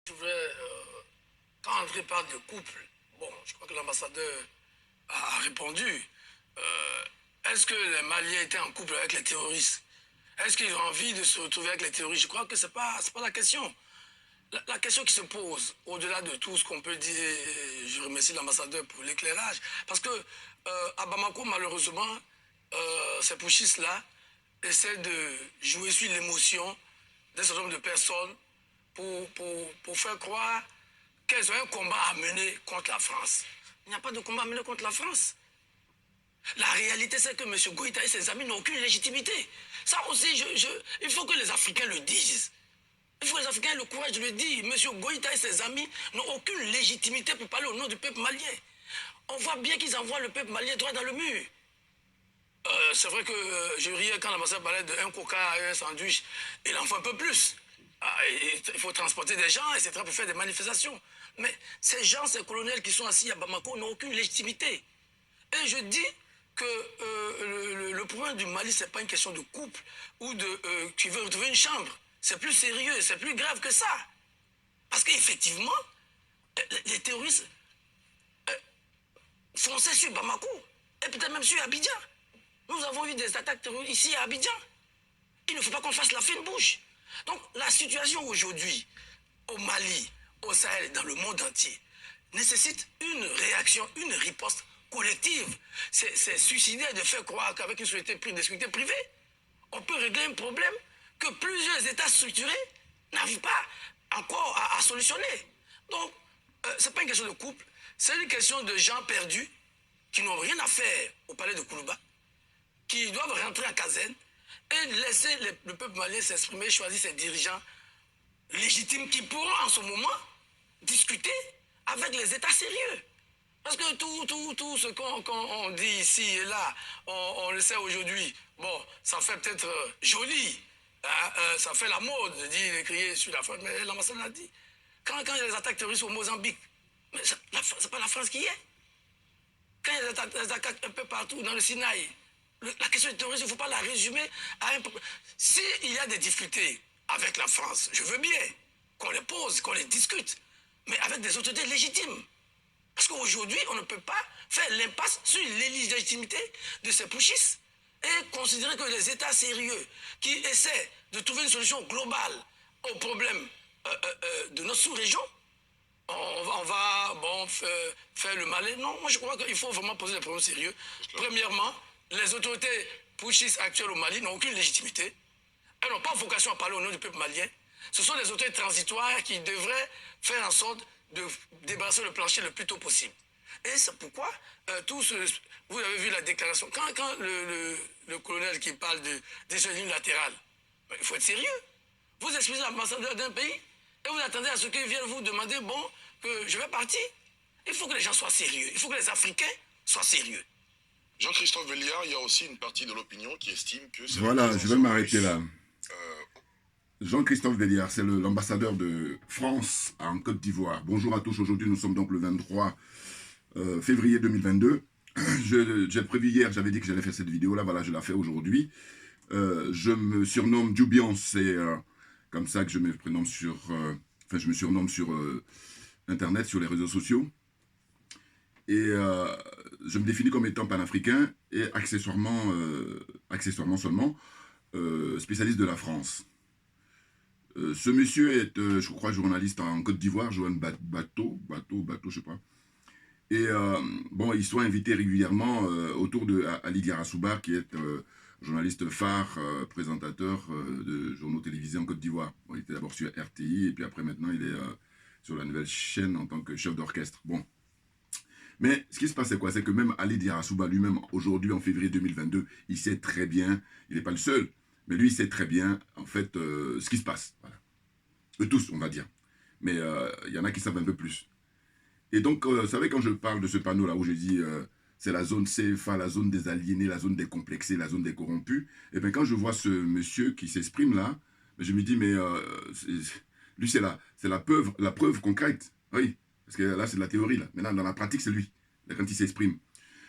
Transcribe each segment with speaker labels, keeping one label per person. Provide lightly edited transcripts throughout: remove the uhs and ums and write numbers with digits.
Speaker 1: Je voudrais, quand André parle de couple, bon, je crois que l'ambassadeur a répondu. Euh, Est-ce que les Maliens étaient en couple avec les terroristes? Est-ce qu'ils ont envie de se retrouver avec les terroristes? Je crois que ce n'est pas la question. La question qui se pose, au-delà de tout ce qu'on peut dire, je remercie l'ambassadeur pour l'éclairage, parce que à Bamako, malheureusement, ces putschistes-là essaient de jouer sur l'émotion d'un certain nombre de personnes pour faire croire qu'elles ont un combat à mener contre la France. Il n'y a pas de combat à mener contre la France. La réalité, c'est que M. Goïta et ses amis n'ont aucune légitimité. Ça aussi, il faut que les Africains le disent. Il faut que les Africains aient le courage de le dire. M. Goïta et ses amis n'ont aucune légitimité pour parler au nom du peuple malien. On voit bien qu'ils envoient le peuple malien droit dans le mur. C'est vrai que je riais quand l'ambassadeur parlait d'un coca et un sandwich. Il en faut un peu plus. Il faut transporter des gens, etc., pour faire des manifestations. Mais ces gens, ces colonels qui sont assis à Bamako n'ont aucune légitimité. Et je dis que le problème du Mali, ce n'est pas une question de couple ou de tu veux retrouver une chambre. C'est plus sérieux, c'est plus grave que ça. Parce qu'effectivement, les terroristes fonçaient sur Bamako et peut-être même sur Abidjan. Nous avons eu des attaques terroristes ici à Abidjan. Il ne faut pas qu'on fasse la fine bouche. Donc la situation aujourd'hui, au Mali, au Sahel, dans le monde entier, nécessite une réaction, une riposte collective. C'est suicidaire de faire croire qu'avec une société de sécurité privée, on peut régler un problème que plusieurs États structurés n'arrivent pas encore à solutionner. Donc, ce n'est pas une question de couple, c'est une question de gens perdus qui n'ont rien à faire au palais de Koulouba, qui doivent rentrer à Kazen et laisser le peuple malien s'exprimer, choisir ses dirigeants légitimes qui pourront en ce moment discuter avec les États sérieux. Parce que tout ce qu'on dit ici et là, on le sait aujourd'hui. Bon, ça fait peut-être joli, hein, ça fait la mode de dire, de crier sur la France, mais l'ambassade l'a dit. Quand il y a des attaques terroristes au Mozambique, mais c'est pas la France qui y est. Quand il y a des attaques un peu partout dans le Sinaï, la question du terrorisme, il ne faut pas la résumer à un problème. S'il y a des difficultés avec la France, je veux bien qu'on les pose, qu'on les discute, mais avec des autorités légitimes. Parce qu'aujourd'hui, on ne peut pas faire l'impasse sur l'illégitimité de ces putschistes et considérer que les États sérieux qui essaient de trouver une solution globale aux problèmes de notre sous-région, on va bon, faire le malin. Non, moi je crois qu'il faut vraiment poser des problèmes sérieux. Premièrement, les autorités putschistes actuelles au Mali n'ont aucune légitimité. Elles n'ont pas vocation à parler au nom du peuple malien. Ce sont des autorités transitoires qui devraient faire en sorte de débarrasser le plancher le plus tôt possible. Et c'est pourquoi vous avez vu la déclaration. Quand le colonel qui parle de décision unilatérale, il faut être sérieux. Vous exprimez l'ambassadeur d'un pays et vous attendez à ce qu'il vienne vous demander, bon, que je vais partir. Il faut que les gens soient sérieux. Il faut que les Africains soient sérieux.
Speaker 2: Jean-Christophe Velliard, il y a aussi une partie de l'opinion qui estime que...
Speaker 3: Voilà, je vais m'arrêter là. Jean-Christophe Velliard, c'est l'ambassadeur de France en Côte d'Ivoire. Bonjour à tous, aujourd'hui nous sommes donc le 23 février 2022. J'ai prévu hier, j'avais dit que j'allais faire cette vidéo, là voilà, je la fais aujourd'hui. Je me surnomme Djubian, c'est comme ça que je me prénomme sur... enfin, je me surnomme sur Internet, sur les réseaux sociaux. Et je me définis comme étant panafricain et accessoirement seulement spécialiste de la France. Ce monsieur est, je crois, journaliste en Côte d'Ivoire, Joanne Bateau, je sais pas. Et bon, ils sont invités régulièrement autour de Ali Diarra qui est journaliste phare, présentateur de journaux télévisés en Côte d'Ivoire. Bon, il était d'abord sur RTI et puis après maintenant il est sur la nouvelle chaîne en tant que chef d'orchestre. Bon. Mais ce qui se passe, c'est quoi? C'est que même Ali Diarra lui-même, aujourd'hui, en février 2022, il sait très bien, il n'est pas le seul, mais lui, il sait très bien, en fait, ce qui se passe. Voilà. Eux tous, on va dire. Mais il y en a qui savent un peu plus. Et donc, vous savez, quand je parle de ce panneau-là, où je dis, c'est la zone CFA, la zone des aliénés, la zone des complexés, la zone des corrompus, et bien quand je vois ce monsieur qui s'exprime là, je me dis, mais lui, c'est la preuve concrète. Oui. Parce que là, c'est de la théorie. Là. Maintenant, dans la pratique, c'est lui, quand il s'exprime.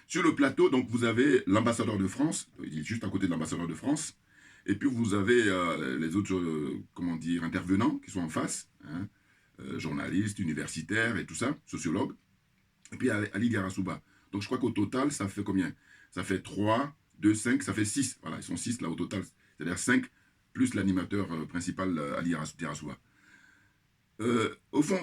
Speaker 3: Sur le plateau, donc, vous avez l'ambassadeur de France, il est juste à côté de l'ambassadeur de France, et puis vous avez les autres, comment dire, intervenants qui sont en face. Hein. journaliste, universitaire et tout ça, sociologue. Et puis Ali Diarra-Souba. Donc je crois qu'au total, ça fait combien? Ça fait 3, 2, 5, ça fait 6. Voilà, ils sont 6 là au total. C'est-à-dire 5 plus l'animateur principal Ali Diarra-Souba. Au fond,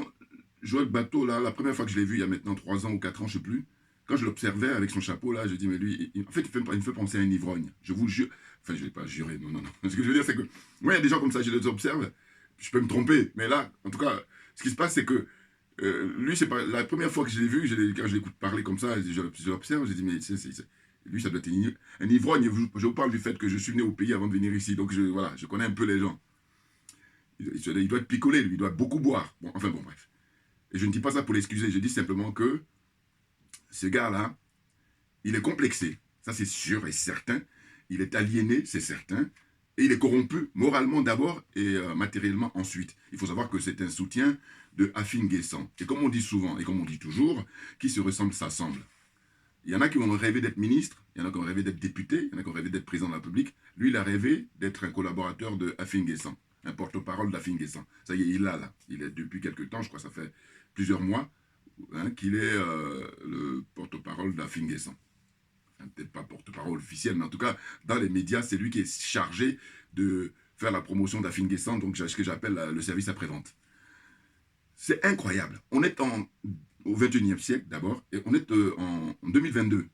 Speaker 3: Joël Bateau, là, la première fois que je l'ai vu, il y a maintenant 3 ans ou 4 ans, je ne sais plus, quand je l'observais avec son chapeau, là, je dis, mais lui, en fait, il me fait penser à un ivrogne. Je vous jure, enfin, je ne vais pas jurer, non. Ce que je veux dire, c'est que, moi, il y a des gens comme ça, je les observe, je peux me tromper, mais là, en tout cas, ce qui se passe, c'est que lui, c'est pas la première fois que je l'ai vu, quand je l'écoute parler comme ça, je l'observe, j'ai dit, mais lui, ça doit être un ivrogne. Je vous parle du fait que je suis venu au pays avant de venir ici, donc voilà, je connais un peu les gens. Il doit être picolé, lui, il doit beaucoup boire. Bon, enfin, bon, bref. Et je ne dis pas ça pour l'excuser, je dis simplement que ce gars-là, il est complexé, ça c'est sûr et certain. Il est aliéné, c'est certain. Et il est corrompu moralement d'abord et matériellement ensuite. Il faut savoir que c'est un soutien de Afin Guessan. Et comme on dit souvent, et comme on dit toujours, qui se ressemble s'assemble. Il y en a qui ont rêvé d'être ministre, il y en a qui ont rêvé d'être député, il y en a qui ont rêvé d'être président de la République. Lui, il a rêvé d'être un collaborateur de Afin Guessan, un porte-parole d'Afin Guessan. Ça y est, il l'a là. Il est depuis quelques temps, je crois que ça fait plusieurs mois, qu'il est le porte-parole d'Afin Guessan. Enfin, peut-être pas porte-parole officielle, mais en tout cas, dans les médias, c'est lui qui est chargé de faire la promotion d'Afin Guessan, donc ce que j'appelle le service après-vente. C'est incroyable. On est au 21e siècle d'abord, et on est en 2022.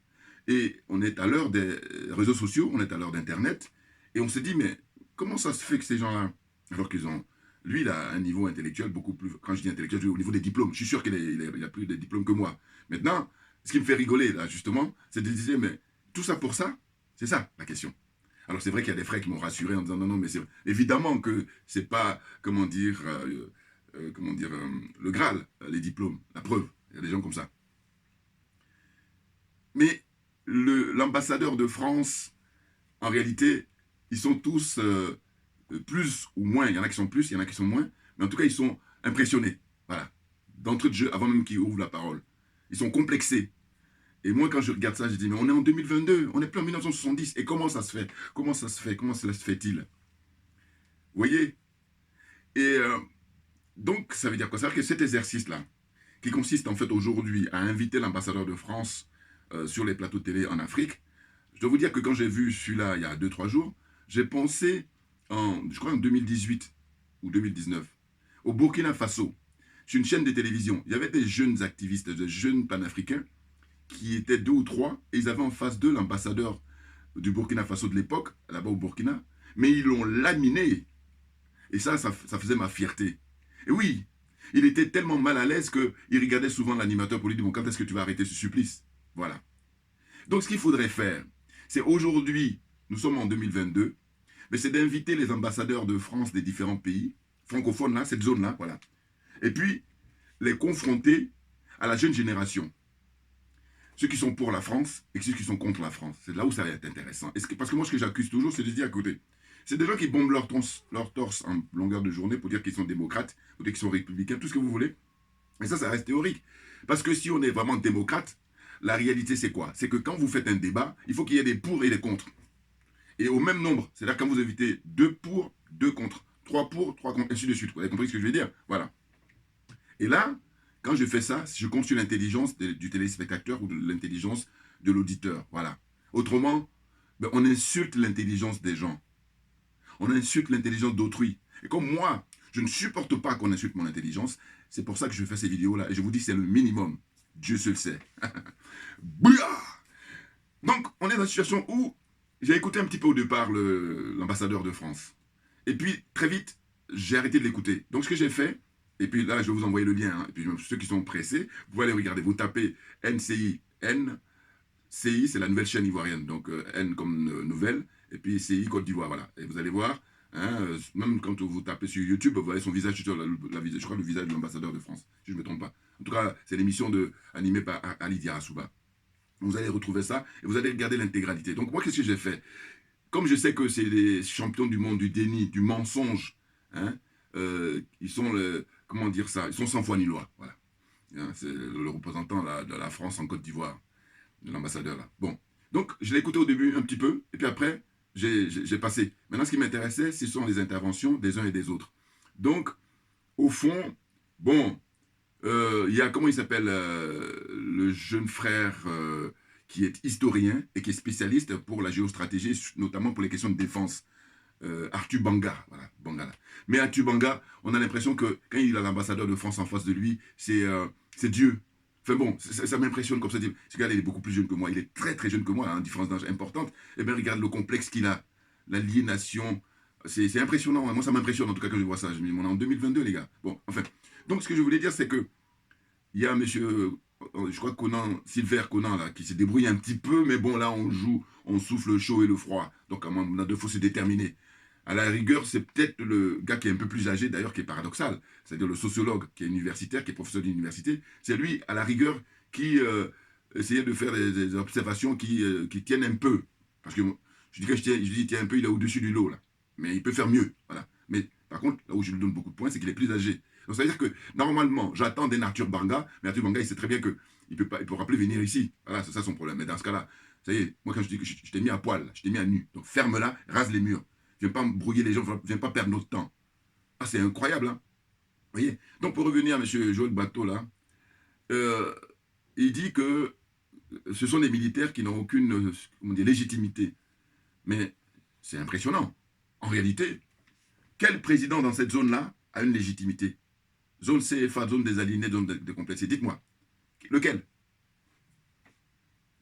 Speaker 3: Et on est à l'heure des réseaux sociaux, on est à l'heure d'Internet, et on se dit, mais comment ça se fait que ces gens-là, alors qu'ils ont... Lui, il a un niveau intellectuel beaucoup plus... Quand je dis intellectuel, je dis au niveau des diplômes. Je suis sûr qu'il a plus de diplômes que moi. Maintenant, ce qui me fait rigoler, là, justement, c'est de dire, mais tout ça pour ça, c'est ça, la question. Alors, c'est vrai qu'il y a des frères qui m'ont rassuré en disant, non, mais c'est évidemment que c'est pas, comment dire, le Graal, les diplômes, la preuve. Il y a des gens comme ça. Mais l'ambassadeur de France, en réalité, ils sont tous plus ou moins. Il y en a qui sont plus, il y en a qui sont moins. Mais en tout cas, ils sont impressionnés. Voilà. D'entrée de jeu, avant même qu'ils ouvrent la parole. Ils sont complexés. Et moi, quand je regarde ça, je dis, mais on est en 2022, on est plus en 1970. Et comment ça se fait? Comment ça se fait? Comment cela se fait-il? Vous voyez? Et donc, ça veut dire quoi? Ça veut dire que cet exercice-là, qui consiste en fait aujourd'hui à inviter l'ambassadeur de France sur les plateaux de télé en Afrique, je dois vous dire que quand j'ai vu celui-là il y a 2-3 jours, j'ai pensé, je crois en 2018 ou 2019, au Burkina Faso, sur une chaîne de télévision. Il y avait des jeunes activistes, des jeunes panafricains, qui étaient 2 ou 3, et ils avaient en face d'eux l'ambassadeur du Burkina Faso de l'époque, là-bas au Burkina, mais ils l'ont laminé. Et ça faisait ma fierté. Et oui, il était tellement mal à l'aise qu'il regardait souvent l'animateur pour lui dire, bon, quand est-ce que tu vas arrêter ce supplice? Voilà. Donc ce qu'il faudrait faire, c'est aujourd'hui, nous sommes en 2022, mais c'est d'inviter les ambassadeurs de France des différents pays, francophones là, cette zone-là, voilà. Et puis, les confronter à la jeune génération. Ceux qui sont pour la France et ceux qui sont contre la France. C'est là où ça va être intéressant. Parce que moi, ce que j'accuse toujours, c'est de dire, écoutez, c'est des gens qui bombent leur torse en longueur de journée pour dire qu'ils sont démocrates, pour dire qu'ils sont républicains, tout ce que vous voulez. Et ça reste théorique. Parce que si on est vraiment démocrate, la réalité, c'est quoi? C'est que quand vous faites un débat, il faut qu'il y ait des pour et des contre. Et au même nombre. C'est-à-dire quand vous invitez 2 pour, 2 contre, 3 pour, 3 contre, ainsi de suite. Vous avez compris ce que je veux dire? Voilà. Et là, quand je fais ça, je compte sur l'intelligence du téléspectateur ou de l'intelligence de l'auditeur. Voilà. Autrement, on insulte l'intelligence des gens. On insulte l'intelligence d'autrui. Et comme moi, je ne supporte pas qu'on insulte mon intelligence, c'est pour ça que je fais ces vidéos-là. Et je vous dis, c'est le minimum. Dieu seul sait. Donc, on est dans une situation où j'ai écouté un petit peu au départ l'ambassadeur de France. Et puis, très vite, j'ai arrêté de l'écouter. Donc, ce que j'ai fait, et puis là, je vais vous envoyer le lien. Et puis, ceux qui sont pressés, vous pouvez aller regarder. Vous tapez NCI. NCI, c'est la nouvelle chaîne ivoirienne. Donc, N comme nouvelle. Et puis, CI Côte d'Ivoire. Voilà. Et vous allez voir, même quand vous tapez sur YouTube, vous voyez son visage sur je crois le visage de l'ambassadeur de France. Si je ne me trompe pas. En tout cas, c'est l'émission animée par Ali Diarra-Souba. Vous allez retrouver ça et vous allez regarder l'intégralité. Donc, moi, qu'est-ce que j'ai fait? Comme je sais que c'est les champions du monde du déni, du mensonge, ils sont, comment dire ça, ils sont sans foi ni loi. Voilà. C'est le représentant de la France en Côte d'Ivoire, de l'ambassadeur là. Bon, donc je l'ai écouté au début un petit peu, et puis après, j'ai passé. Maintenant, ce qui m'intéressait, ce sont les interventions des uns et des autres. Donc, au fond, Bon, il y a, comment il s'appelle, le jeune frère qui est historien et qui est spécialiste pour la géostratégie, notamment pour les questions de défense. Arthur Banga, voilà, Banga là. Mais Arthur Banga, on a l'impression que quand il a l'ambassadeur de France en face de lui, c'est Dieu. Enfin bon, ça m'impressionne comme ça. Ce gars-là, il est beaucoup plus jeune que moi. Il est très très jeune que moi, une différence d'âge importante. Et bien, regarde le complexe qu'il a, l'aliénation. C'est impressionnant. Moi, ça m'impressionne en tout cas quand je vois ça. Je me dis, on est en 2022, les gars. Bon, enfin. Donc, ce que je voulais dire, c'est que il y a monsieur, je crois Conan, Silver Conan, là, qui s'est débrouillé un petit peu, mais bon, là, on joue, on souffle le chaud et le froid. Donc, à un moment donné, il faut se déterminer. À la rigueur, c'est peut-être le gars qui est un peu plus âgé, d'ailleurs, qui est paradoxal. C'est-à-dire le sociologue qui est universitaire, qui est professeur d'université. C'est lui, à la rigueur, qui essayait de faire des observations qui tiennent un peu. Parce que je dis que je dis tiens un peu, il est au-dessus du lot, là. Mais il peut faire mieux. Voilà. Mais par contre, là où je lui donne beaucoup de points, c'est qu'il est plus âgé. Donc, ça veut dire que, normalement, j'attends des Arthur Banga, mais Arthur Banga, il sait très bien qu'il ne pourra plus venir ici. Voilà, c'est ça son problème. Mais dans ce cas-là, ça y est, moi, quand je dis que je t'ai mis à poil, je t'ai mis à nu. Donc, ferme-la, rase les murs. Viens pas brouiller les gens, viens pas perdre notre temps. Ah, c'est incroyable, hein. Vous voyez. Donc, pour revenir à M. Joël Bateau, là, il dit que ce sont des militaires qui n'ont aucune légitimité. Mais c'est impressionnant. En réalité, quel président dans cette zone-là a une légitimité? Zone CFA, zone des alignés, zone de complexité. Dites-moi, lequel?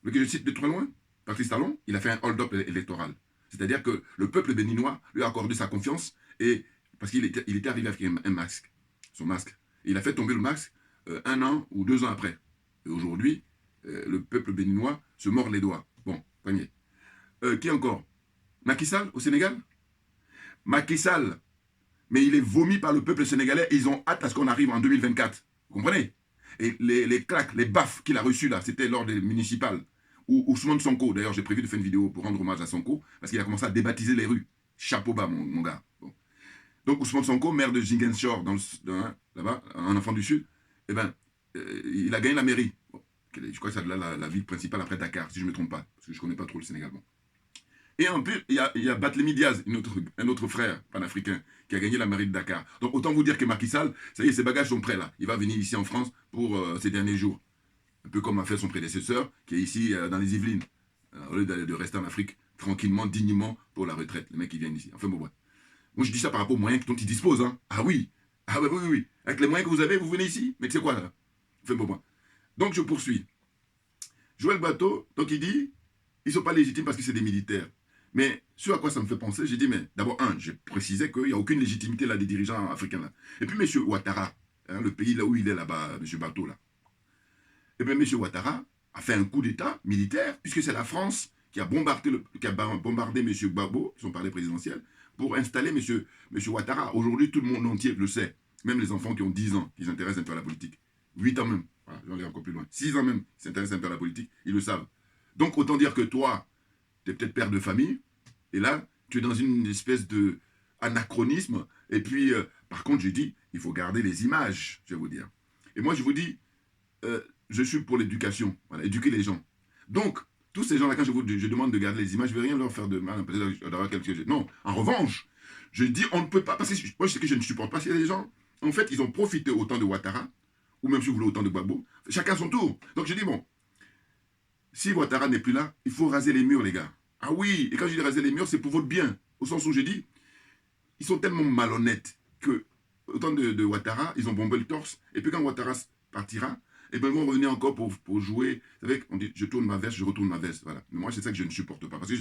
Speaker 3: Lequel je cite de très loin? Patrice Talon, il a fait un hold-up électoral. C'est-à-dire que le peuple béninois lui a accordé sa confiance et parce qu'il était arrivé avec un masque, son masque. Et il a fait tomber le masque 1 an ou 2 ans après. Et aujourd'hui, le peuple béninois se mord les doigts. Bon, premier. Qui encore? Macky Sall au Sénégal? Macky Sall, mais il est vomi par le peuple sénégalais et ils ont hâte à ce qu'on arrive en 2024. Vous comprenez? Et les claques, les baffes qu'il a reçues là, c'était lors des municipales. Ou Ousmane Sonko, d'ailleurs j'ai prévu de faire une vidéo pour rendre hommage à Sonko, parce qu'il a commencé à débaptiser les rues. Chapeau bas, mon gars. Bon. Donc Ousmane Sonko, maire de Ziguinchor, là-bas, un enfant du Sud, eh ben, il a gagné la mairie. Bon. Je crois que c'est la ville principale après Dakar, si je ne me trompe pas, parce que je ne connais pas trop le Sénégal. Bon. Et en plus, il y a Barthélémy Diaz, un autre frère panafricain, qui a gagné la mairie de Dakar. Donc autant vous dire que Macky Sall, ça y est, ses bagages sont prêts là. Il va venir ici en France pour ces derniers jours. Un peu comme a fait son prédécesseur, qui est ici dans les Yvelines, au lieu de rester en Afrique tranquillement, dignement pour la retraite. Les mecs qui viennent ici. Enfin bon, ouais. Moi je dis ça par rapport aux moyens dont ils disposent. Hein. Ah oui, ah oui, oui, oui. Avec les moyens que vous avez, vous venez ici. Mais c'est quoi là? Enfin bon, ouais. Donc je poursuis. Joël Bateau, donc il dit, ils ne sont pas légitimes parce que c'est des militaires. Mais ce à quoi ça me fait penser, j'ai dit, mais d'abord, j'ai précisé qu'il n'y a aucune légitimité là des dirigeants africains là. Et puis M. Ouattara, hein, le pays là où il est là-bas, M. Bateau là. Eh bien, M. Ouattara a fait un coup d'État militaire, puisque c'est la France qui a bombardé M. Gbagbo, son palais présidentiel, pour installer M. Ouattara. Aujourd'hui, tout le monde entier le sait. Même les enfants qui ont 10 ans, qui s'intéressent un peu à la politique. 8 ans même. Voilà, j'en ai encore plus loin. 6 ans même, qui s'intéressent un peu à la politique, ils le savent. Donc, autant dire que toi, tu es peut-être père de famille, et là, tu es dans une espèce de anachronisme. Et puis, par contre, je dis, il faut garder les images, je vais vous dire. Et moi, je vous dis, je suis pour l'éducation, voilà, éduquer les gens. Donc, tous ces gens-là, quand je demande de garder les images, je ne vais rien leur faire de mal, peut-être d'avoir quelque chose. Non, en revanche, je dis, on ne peut pas, parce que moi, je sais que je ne supporte pas, c'est les gens, en fait, ils ont profité autant de Ouattara, ou même si vous voulez autant de Gbagbo, chacun son tour. Donc, je dis, bon, si Ouattara n'est plus là, il faut raser les murs, les gars. Ah oui, et quand je dis raser les murs, c'est pour votre bien, au sens où je dis, ils sont tellement malhonnêtes que, autant de Ouattara, ils ont bombé le torse, et puis quand Ouattara partira, et bien ils vont revenir encore pour jouer. Vous savez, on dit, je tourne ma veste, je retourne ma veste. Voilà. Mais moi, c'est ça que je ne supporte pas. Parce que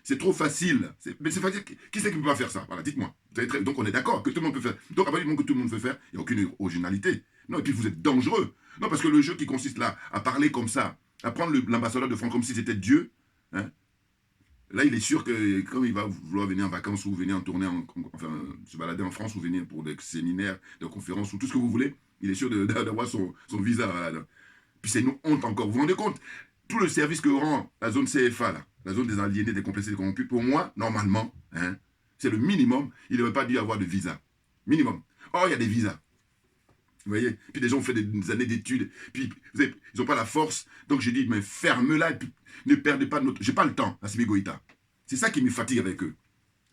Speaker 3: c'est trop facile. Mais c'est facile. Qui c'est qui ne peut pas faire ça? Voilà, dites-moi. Donc on est d'accord que tout le monde peut faire. Donc à partir du moment que tout le monde peut faire, il n'y a aucune originalité. Non, et puis vous êtes dangereux. Non, parce que le jeu qui consiste là, à parler comme ça, à prendre l'ambassadeur de France comme si c'était Dieu, hein, là, il est sûr que quand il va vouloir venir en vacances ou venir en tournée, enfin, se balader en France ou venir pour des séminaires, des conférences ou tout ce que vous voulez, il est sûr d'avoir son visa. Voilà. Puis c'est une honte encore. Vous vous rendez compte? Tout le service que rend la zone CFA, là, la zone des aliénés, des complexés, des corrompus, pour moi, normalement, hein, c'est le minimum. Il ne devrait pas dû avoir de visa. Minimum. Or, il y a des visas. Vous voyez? Puis des gens ont fait des années d'études. Puis ils n'ont pas la force. Donc j'ai dit, mais ferme-la. Ne perdez pas notre... J'ai pas le temps, Assimi Goïta. C'est ça qui me fatigue avec eux.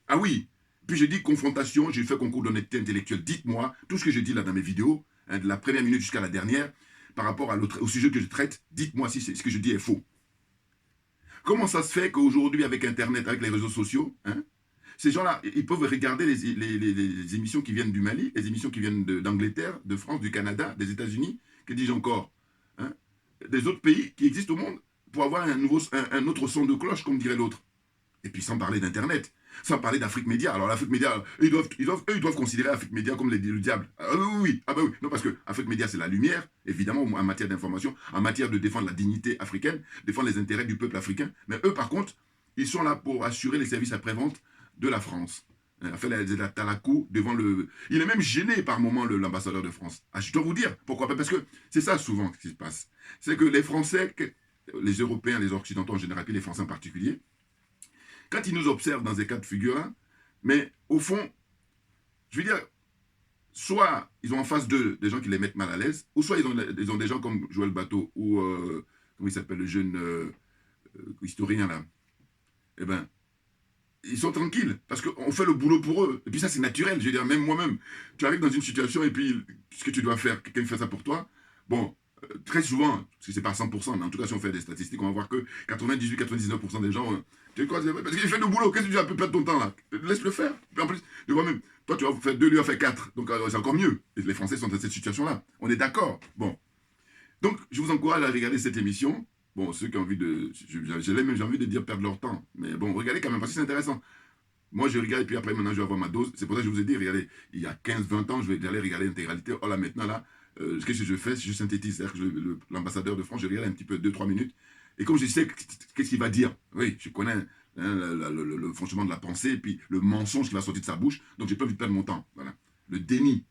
Speaker 3: Ah oui. Puis j'ai dit confrontation, j'ai fait concours d'honnêteté intellectuelle. Dites-moi, tout ce que je dis là dans mes vidéos, hein, de la première minute jusqu'à la dernière, par rapport au sujet que je traite, dites-moi si ce que je dis est faux. Comment ça se fait qu'aujourd'hui, avec Internet, avec les réseaux sociaux, hein, ces gens-là, ils peuvent regarder les émissions qui viennent du Mali, les émissions qui viennent d'Angleterre, de France, du Canada, des États-Unis, que dis-je encore, hein, des autres pays qui existent au monde, pour avoir un autre son de cloche, comme dirait l'autre. Et puis sans parler d'Internet, sans parler d'Afrique Média. Alors l'Afrique Média, ils doivent considérer Afrique Média comme le diable. Ah oui, ah bah oui. Non, parce que Afrique Média, c'est la lumière, évidemment, en matière d'information, en matière de défendre la dignité africaine, défendre les intérêts du peuple africain. Mais eux, par contre, ils sont là pour assurer les services après-vente de la France. Il a fait la Talakou devant le... Il est même gêné par moment, l'ambassadeur de France. Ah, je dois vous dire, pourquoi pas? Parce que c'est ça souvent ce qui se passe. C'est que les Français, les Européens, les Occidentaux en général, puis les Français en particulier, quand ils nous observent dans ces cas de figure, mais au fond, je veux dire, soit ils ont en face d'eux des gens qui les mettent mal à l'aise, ou soit ils ont des gens comme Joël Bateau, ou comment il s'appelle, le jeune historien là. Eh bien, ils sont tranquilles, parce qu'on fait le boulot pour eux. Et puis ça, c'est naturel, je veux dire, même moi-même, tu arrives dans une situation, et puis ce que tu dois faire, quelqu'un fait ça pour toi, bon, très souvent, parce que c'est pas 100%, mais en tout cas, si on fait des statistiques, on va voir que 98-99% des gens... tu vois, parce qu'il fait le boulot, qu'est-ce que tu vas perdre ton temps là? Laisse-le faire. En plus, tu vois même, toi tu vas faire 2, lui a fait 4, donc c'est encore mieux. Et les Français sont dans cette situation-là. On est d'accord. Bon. Donc, je vous encourage à regarder cette émission. Bon, ceux qui ont envie de... J'ai envie de dire perdre leur temps. Mais bon, regardez quand même, parce que c'est intéressant. Moi, je regarde, et puis après, maintenant, je vais avoir ma dose. C'est pour ça que je vous ai dit, regardez, il y a 15-20 ans, je vais aller regarder l'intégralité. Oh là, maintenant, là, ce que je fais, je synthétise. C'est-à-dire que l'ambassadeur de France, je regarde un petit peu, 2-3 minutes. Et comme je sais qu'est-ce qu'il va dire, oui, je connais le fonctionnement de la pensée, et puis le mensonge qui va sortir de sa bouche, donc j'ai pas envie de perdre mon temps. Voilà. Le déni.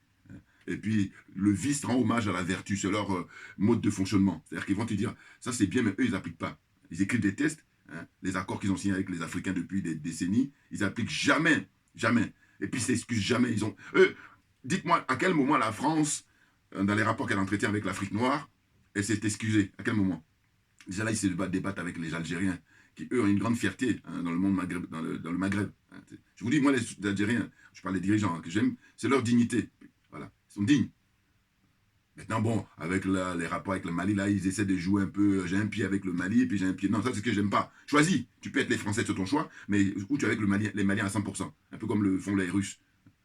Speaker 3: Et puis, le vice rend hommage à la vertu, c'est leur mode de fonctionnement. C'est-à-dire qu'ils vont te dire, ça c'est bien, mais eux, ils n'appliquent pas. Ils écrivent des tests, hein, les accords qu'ils ont signés avec les Africains depuis des décennies, ils n'appliquent jamais, jamais. Et puis, ils s'excusent jamais. Dites-moi, à quel moment la France, dans les rapports qu'elle entretient avec l'Afrique noire, elle s'est excusée? À quel moment? Déjà là, ils se débattent avec les Algériens, qui eux ont une grande fierté hein, dans le monde Maghreb, dans le Maghreb. Hein. Je vous dis, moi, les Algériens, je parle des dirigeants hein, que j'aime, c'est leur dignité. Voilà, ils sont dignes. Maintenant, bon, avec les rapports avec le Mali, là, ils essaient de jouer un peu, j'ai un pied avec le Mali, et puis j'ai un pied... Non, ça, c'est ce que j'aime pas. Choisis, tu peux être les Français, c'est ton choix, mais où tu es avec les Maliens à 100%, un peu comme le font les Russes.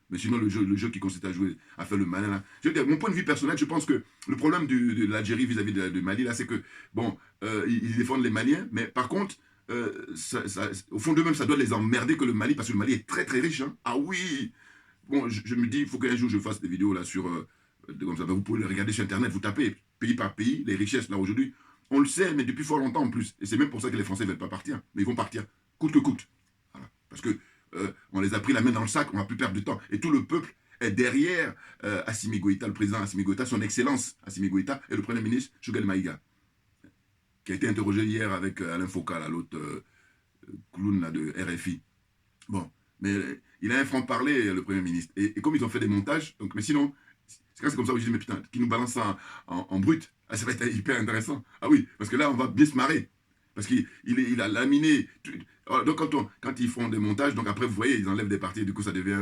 Speaker 3: Mais sinon, le jeu qui consiste à jouer, à faire le malin, là... Je veux dire, mon point de vue personnel, je pense que le problème de l'Algérie vis-à-vis de Mali, là, c'est que, bon, ils défendent les Maliens, mais par contre, au fond d'eux-mêmes, ça doit les emmerder que le Mali, parce que le Mali est très, très riche, hein. Ah oui. Bon, je me dis, il faut qu'un jour je fasse des vidéos là sur... comme ça, vous pouvez le regarder sur Internet, vous tapez pays par pays, les richesses là aujourd'hui. On le sait, mais depuis fort longtemps en plus. Et c'est même pour ça que les Français ne veulent pas partir. Mais ils vont partir, coûte que coûte. Voilà. Parce que on les a pris la main dans le sac, on n'a plus perdre de temps. Et tout le peuple est derrière Assimi Goïta, le président Assimi Goïta, son excellence Assimi Goïta, et le premier ministre Choguel Maïga, qui a été interrogé hier avec Alain Foucault, l'autre clown là, de RFI. Bon, mais il a un franc-parler, le Premier ministre. Et comme ils ont fait des montages, donc, mais sinon, c'est comme ça que je dis, mais putain, qui nous balance ça en brut, ah, ça va être hyper intéressant. Ah oui, parce que là, on va bien se marrer. Parce qu'il a laminé. Donc, quand ils font des montages, donc après, vous voyez, ils enlèvent des parties, et du coup, ça devient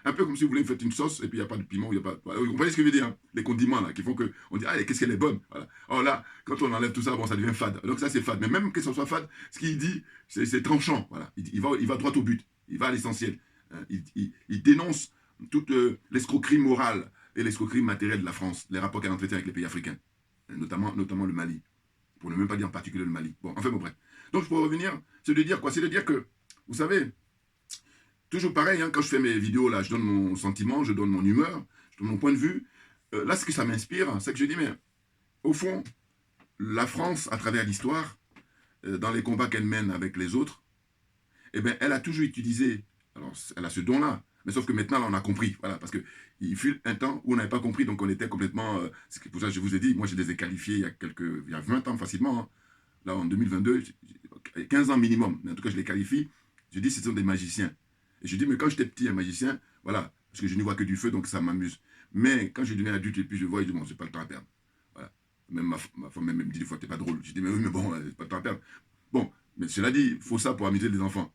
Speaker 3: un peu comme si vous voulez faire une sauce, et puis il n'y a pas de piment, il n'y a pas... Vous comprenez ce que je veux dire, hein? Les condiments, là, qui font qu'on dit, ah, qu'est-ce qu'elle est bonne. Voilà. Alors là, quand on enlève tout ça, bon, ça devient fade. Donc ça, c'est fade. Mais même que ça soit fade, ce qu'il dit, c'est tranchant. Voilà. Il va droit au but. Il va à l'essentiel. Il dénonce toute l'escroquerie morale et l'escroquerie matérielle de la France, les rapports qu'elle entretient avec les pays africains, notamment le Mali. Pour ne même pas dire en particulier le Mali. Bon, enfin, bon, bref. Donc, pour revenir, c'est de dire quoi? C'est de dire que, vous savez, toujours pareil, hein, quand je fais mes vidéos, là, je donne mon sentiment, je donne mon humeur, je donne mon point de vue. Là, ce que ça m'inspire, c'est que je dis, mais, au fond, la France, à travers l'histoire, dans les combats qu'elle mène avec les autres, eh bien, elle a toujours utilisé, alors, elle a ce don-là, mais sauf que maintenant, là, on a compris, voilà, parce qu'il fut un temps où on n'avait pas compris, donc on était complètement, c'est pour ça que je vous ai dit, moi, je les ai qualifiés il y a 20 ans facilement, hein. Là, en 2022, 15 ans minimum, mais en tout cas, je les qualifie, je dis, ce sont des magiciens. Et je dis, mais quand j'étais petit, un magicien, voilà, parce que je ne vois que du feu, donc ça m'amuse. Mais quand je deviens adulte et puis je vois, je dis, bon, j'ai pas le temps à perdre. Voilà. Même ma femme me dit des fois, t'es pas drôle. Je dis, mais oui, mais bon, j'ai pas le temps à perdre. Bon, mais cela dit, il faut ça pour amuser les enfants.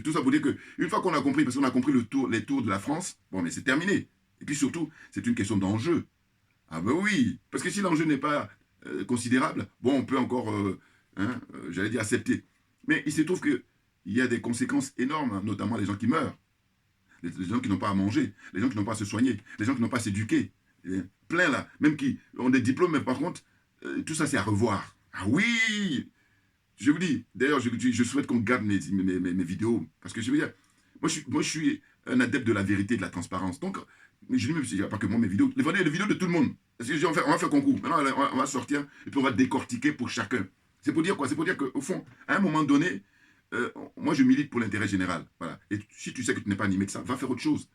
Speaker 3: Tout ça pour dire qu'une fois qu'on a compris, parce qu'on a compris les tours de la France, bon, mais c'est terminé. Et puis surtout, c'est une question d'enjeu. Ah ben oui, parce que si l'enjeu n'est pas considérable, bon, on peut encore, j'allais dire, accepter. Mais il se trouve qu'il y a des conséquences énormes, hein, notamment les gens qui meurent, les gens qui n'ont pas à manger, les gens qui n'ont pas à se soigner, les gens qui n'ont pas à s'éduquer. Plein là, même qui ont des diplômes, mais par contre, tout ça c'est à revoir. Ah oui, je vous dis, d'ailleurs, je souhaite qu'on garde mes vidéos, parce que je veux dire, moi je suis un adepte de la vérité et de la transparence. Donc, je dis même, il n'y a pas que moi, mes vidéos, les vidéos de tout le monde. Parce que on va faire concours. Maintenant, on va sortir et puis on va décortiquer pour chacun. C'est pour dire quoi? C'est pour dire qu'au fond, à un moment donné, moi je milite pour l'intérêt général. Voilà. Et si tu sais que tu n'es pas animé de ça, va faire autre chose.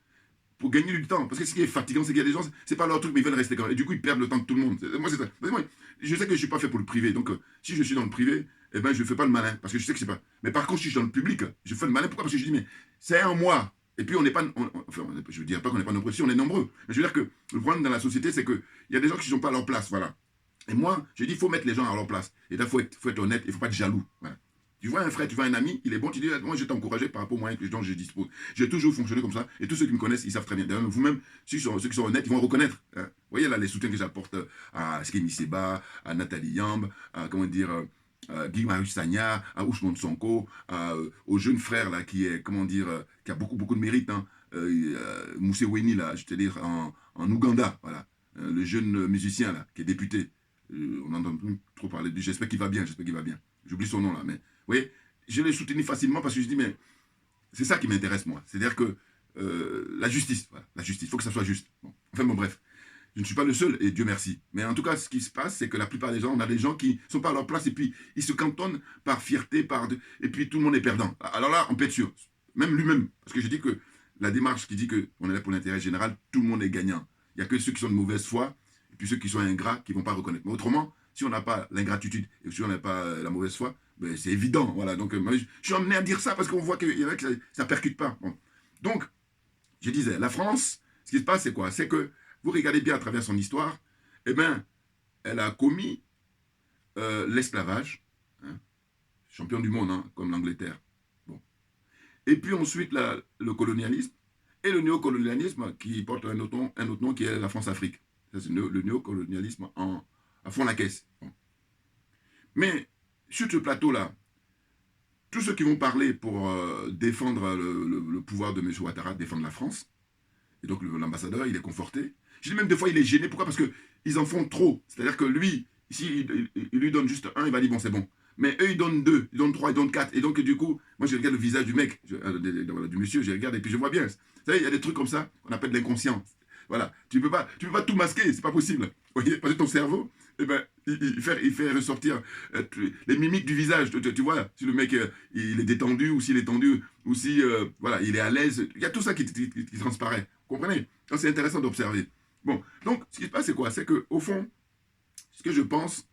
Speaker 3: Pour gagner du temps. Parce que ce qui est fatigant, c'est qu'il y a des gens, c'est pas leur truc, mais ils veulent rester quand même. Et du coup, ils perdent le temps de tout le monde. Moi, c'est ça. Moi, je sais que je ne suis pas fait pour le privé. Donc, si je suis dans le privé, eh ben, je ne fais pas le malin. Parce que je sais que c'est pas. Mais par contre, si je suis dans le public, je fais le malin. Pourquoi? Parce que je dis, mais c'est un mois. Et puis, on n'est pas. Enfin, je ne dirais pas qu'on n'est pas nombreux. Si, on est nombreux. Mais je veux dire que le problème dans la société, c'est qu'il y a des gens qui ne sont pas à leur place. Voilà. Et moi, je dis, il faut mettre les gens à leur place. Et là, il faut être honnête. Il ne faut pas être jaloux. Voilà. Tu vois un frère, tu vois un ami, il est bon, tu dis, moi je vais t'encourager par rapport aux moyens dont je dispose. J'ai toujours fonctionné comme ça, et tous ceux qui me connaissent, ils savent très bien. D'ailleurs, vous-même, ceux qui sont honnêtes, ils vont reconnaître. Hein. Vous voyez là, les soutiens que j'apporte à Skemi Seba, à Nathalie Yamb, à, comment dire, Guy Marius Sagna, à Ousmane Sonko, au jeune frère là, qui est, comment dire, qui a beaucoup de mérite, hein, Moussé Weni, là, je te dire, en Ouganda, voilà. Le jeune musicien là, qui est député. On n'entend plus trop parler de lui, j'espère qu'il va bien, J'oublie son nom là, mais vous voyez, je l'ai soutenu facilement parce que je dis, mais c'est ça qui m'intéresse, moi. C'est-à-dire que la justice, voilà, la justice, il faut que ça soit juste. Bon. Enfin, bon, bref, je ne suis pas le seul, et Dieu merci. Mais en tout cas, ce qui se passe, c'est que la plupart des gens, on a des gens qui ne sont pas à leur place, et puis ils se cantonnent par fierté, et puis tout le monde est perdant. Alors là, on peut être sûr, même lui-même, parce que je dis que la démarche qui dit qu'on est là pour l'intérêt général, tout le monde est gagnant. Il n'y a que ceux qui sont de mauvaise foi, et puis ceux qui sont ingrats, qui ne vont pas reconnaître. Mais autrement, si on n'a pas l'ingratitude, et si on n'a pas la mauvaise foi, ben, c'est évident, voilà. Donc, moi, je suis emmené à dire ça parce qu'on voit qu'il y en a que ça ne percute pas. Bon. Donc, je disais, la France, ce qui se passe, c'est quoi? C'est que, vous regardez bien à travers son histoire, eh bien, elle a commis l'esclavage, hein, champion du monde, hein, comme l'Angleterre. Bon. Et puis ensuite, le colonialisme, et le néocolonialisme qui porte un autre nom qui est la France-Afrique. Ça, c'est le néocolonialisme à fond la caisse. Bon. Mais, sur ce plateau-là, tous ceux qui vont parler pour défendre le pouvoir de M. Ouattara, défendre la France, et donc l'ambassadeur, il est conforté. Je dis même des fois, il est gêné. Pourquoi? Parce qu'ils en font trop. C'est-à-dire que lui, ici, il lui donne juste un, il va dire, bon, c'est bon. Mais eux, ils donnent deux, ils donnent trois, ils donnent quatre. Et donc, du coup, moi, je regarde le visage du mec, du monsieur, je regarde, et puis je vois bien. Vous savez, il y a des trucs comme ça, qu'on appelle de l'inconscient. Voilà. Tu peux pas tout masquer, c'est pas possible. Vous voyez, parce que ton cerveau, eh ben, il fait ressortir les mimiques du visage. Tu vois, si le mec il est détendu, ou s'il est tendu, ou si voilà, il est à l'aise. Il y a tout ça qui transparaît. Vous comprenez? Donc, c'est intéressant d'observer. Bon, donc, ce qui se passe, c'est quoi? C'est qu'au fond, ce que je pense,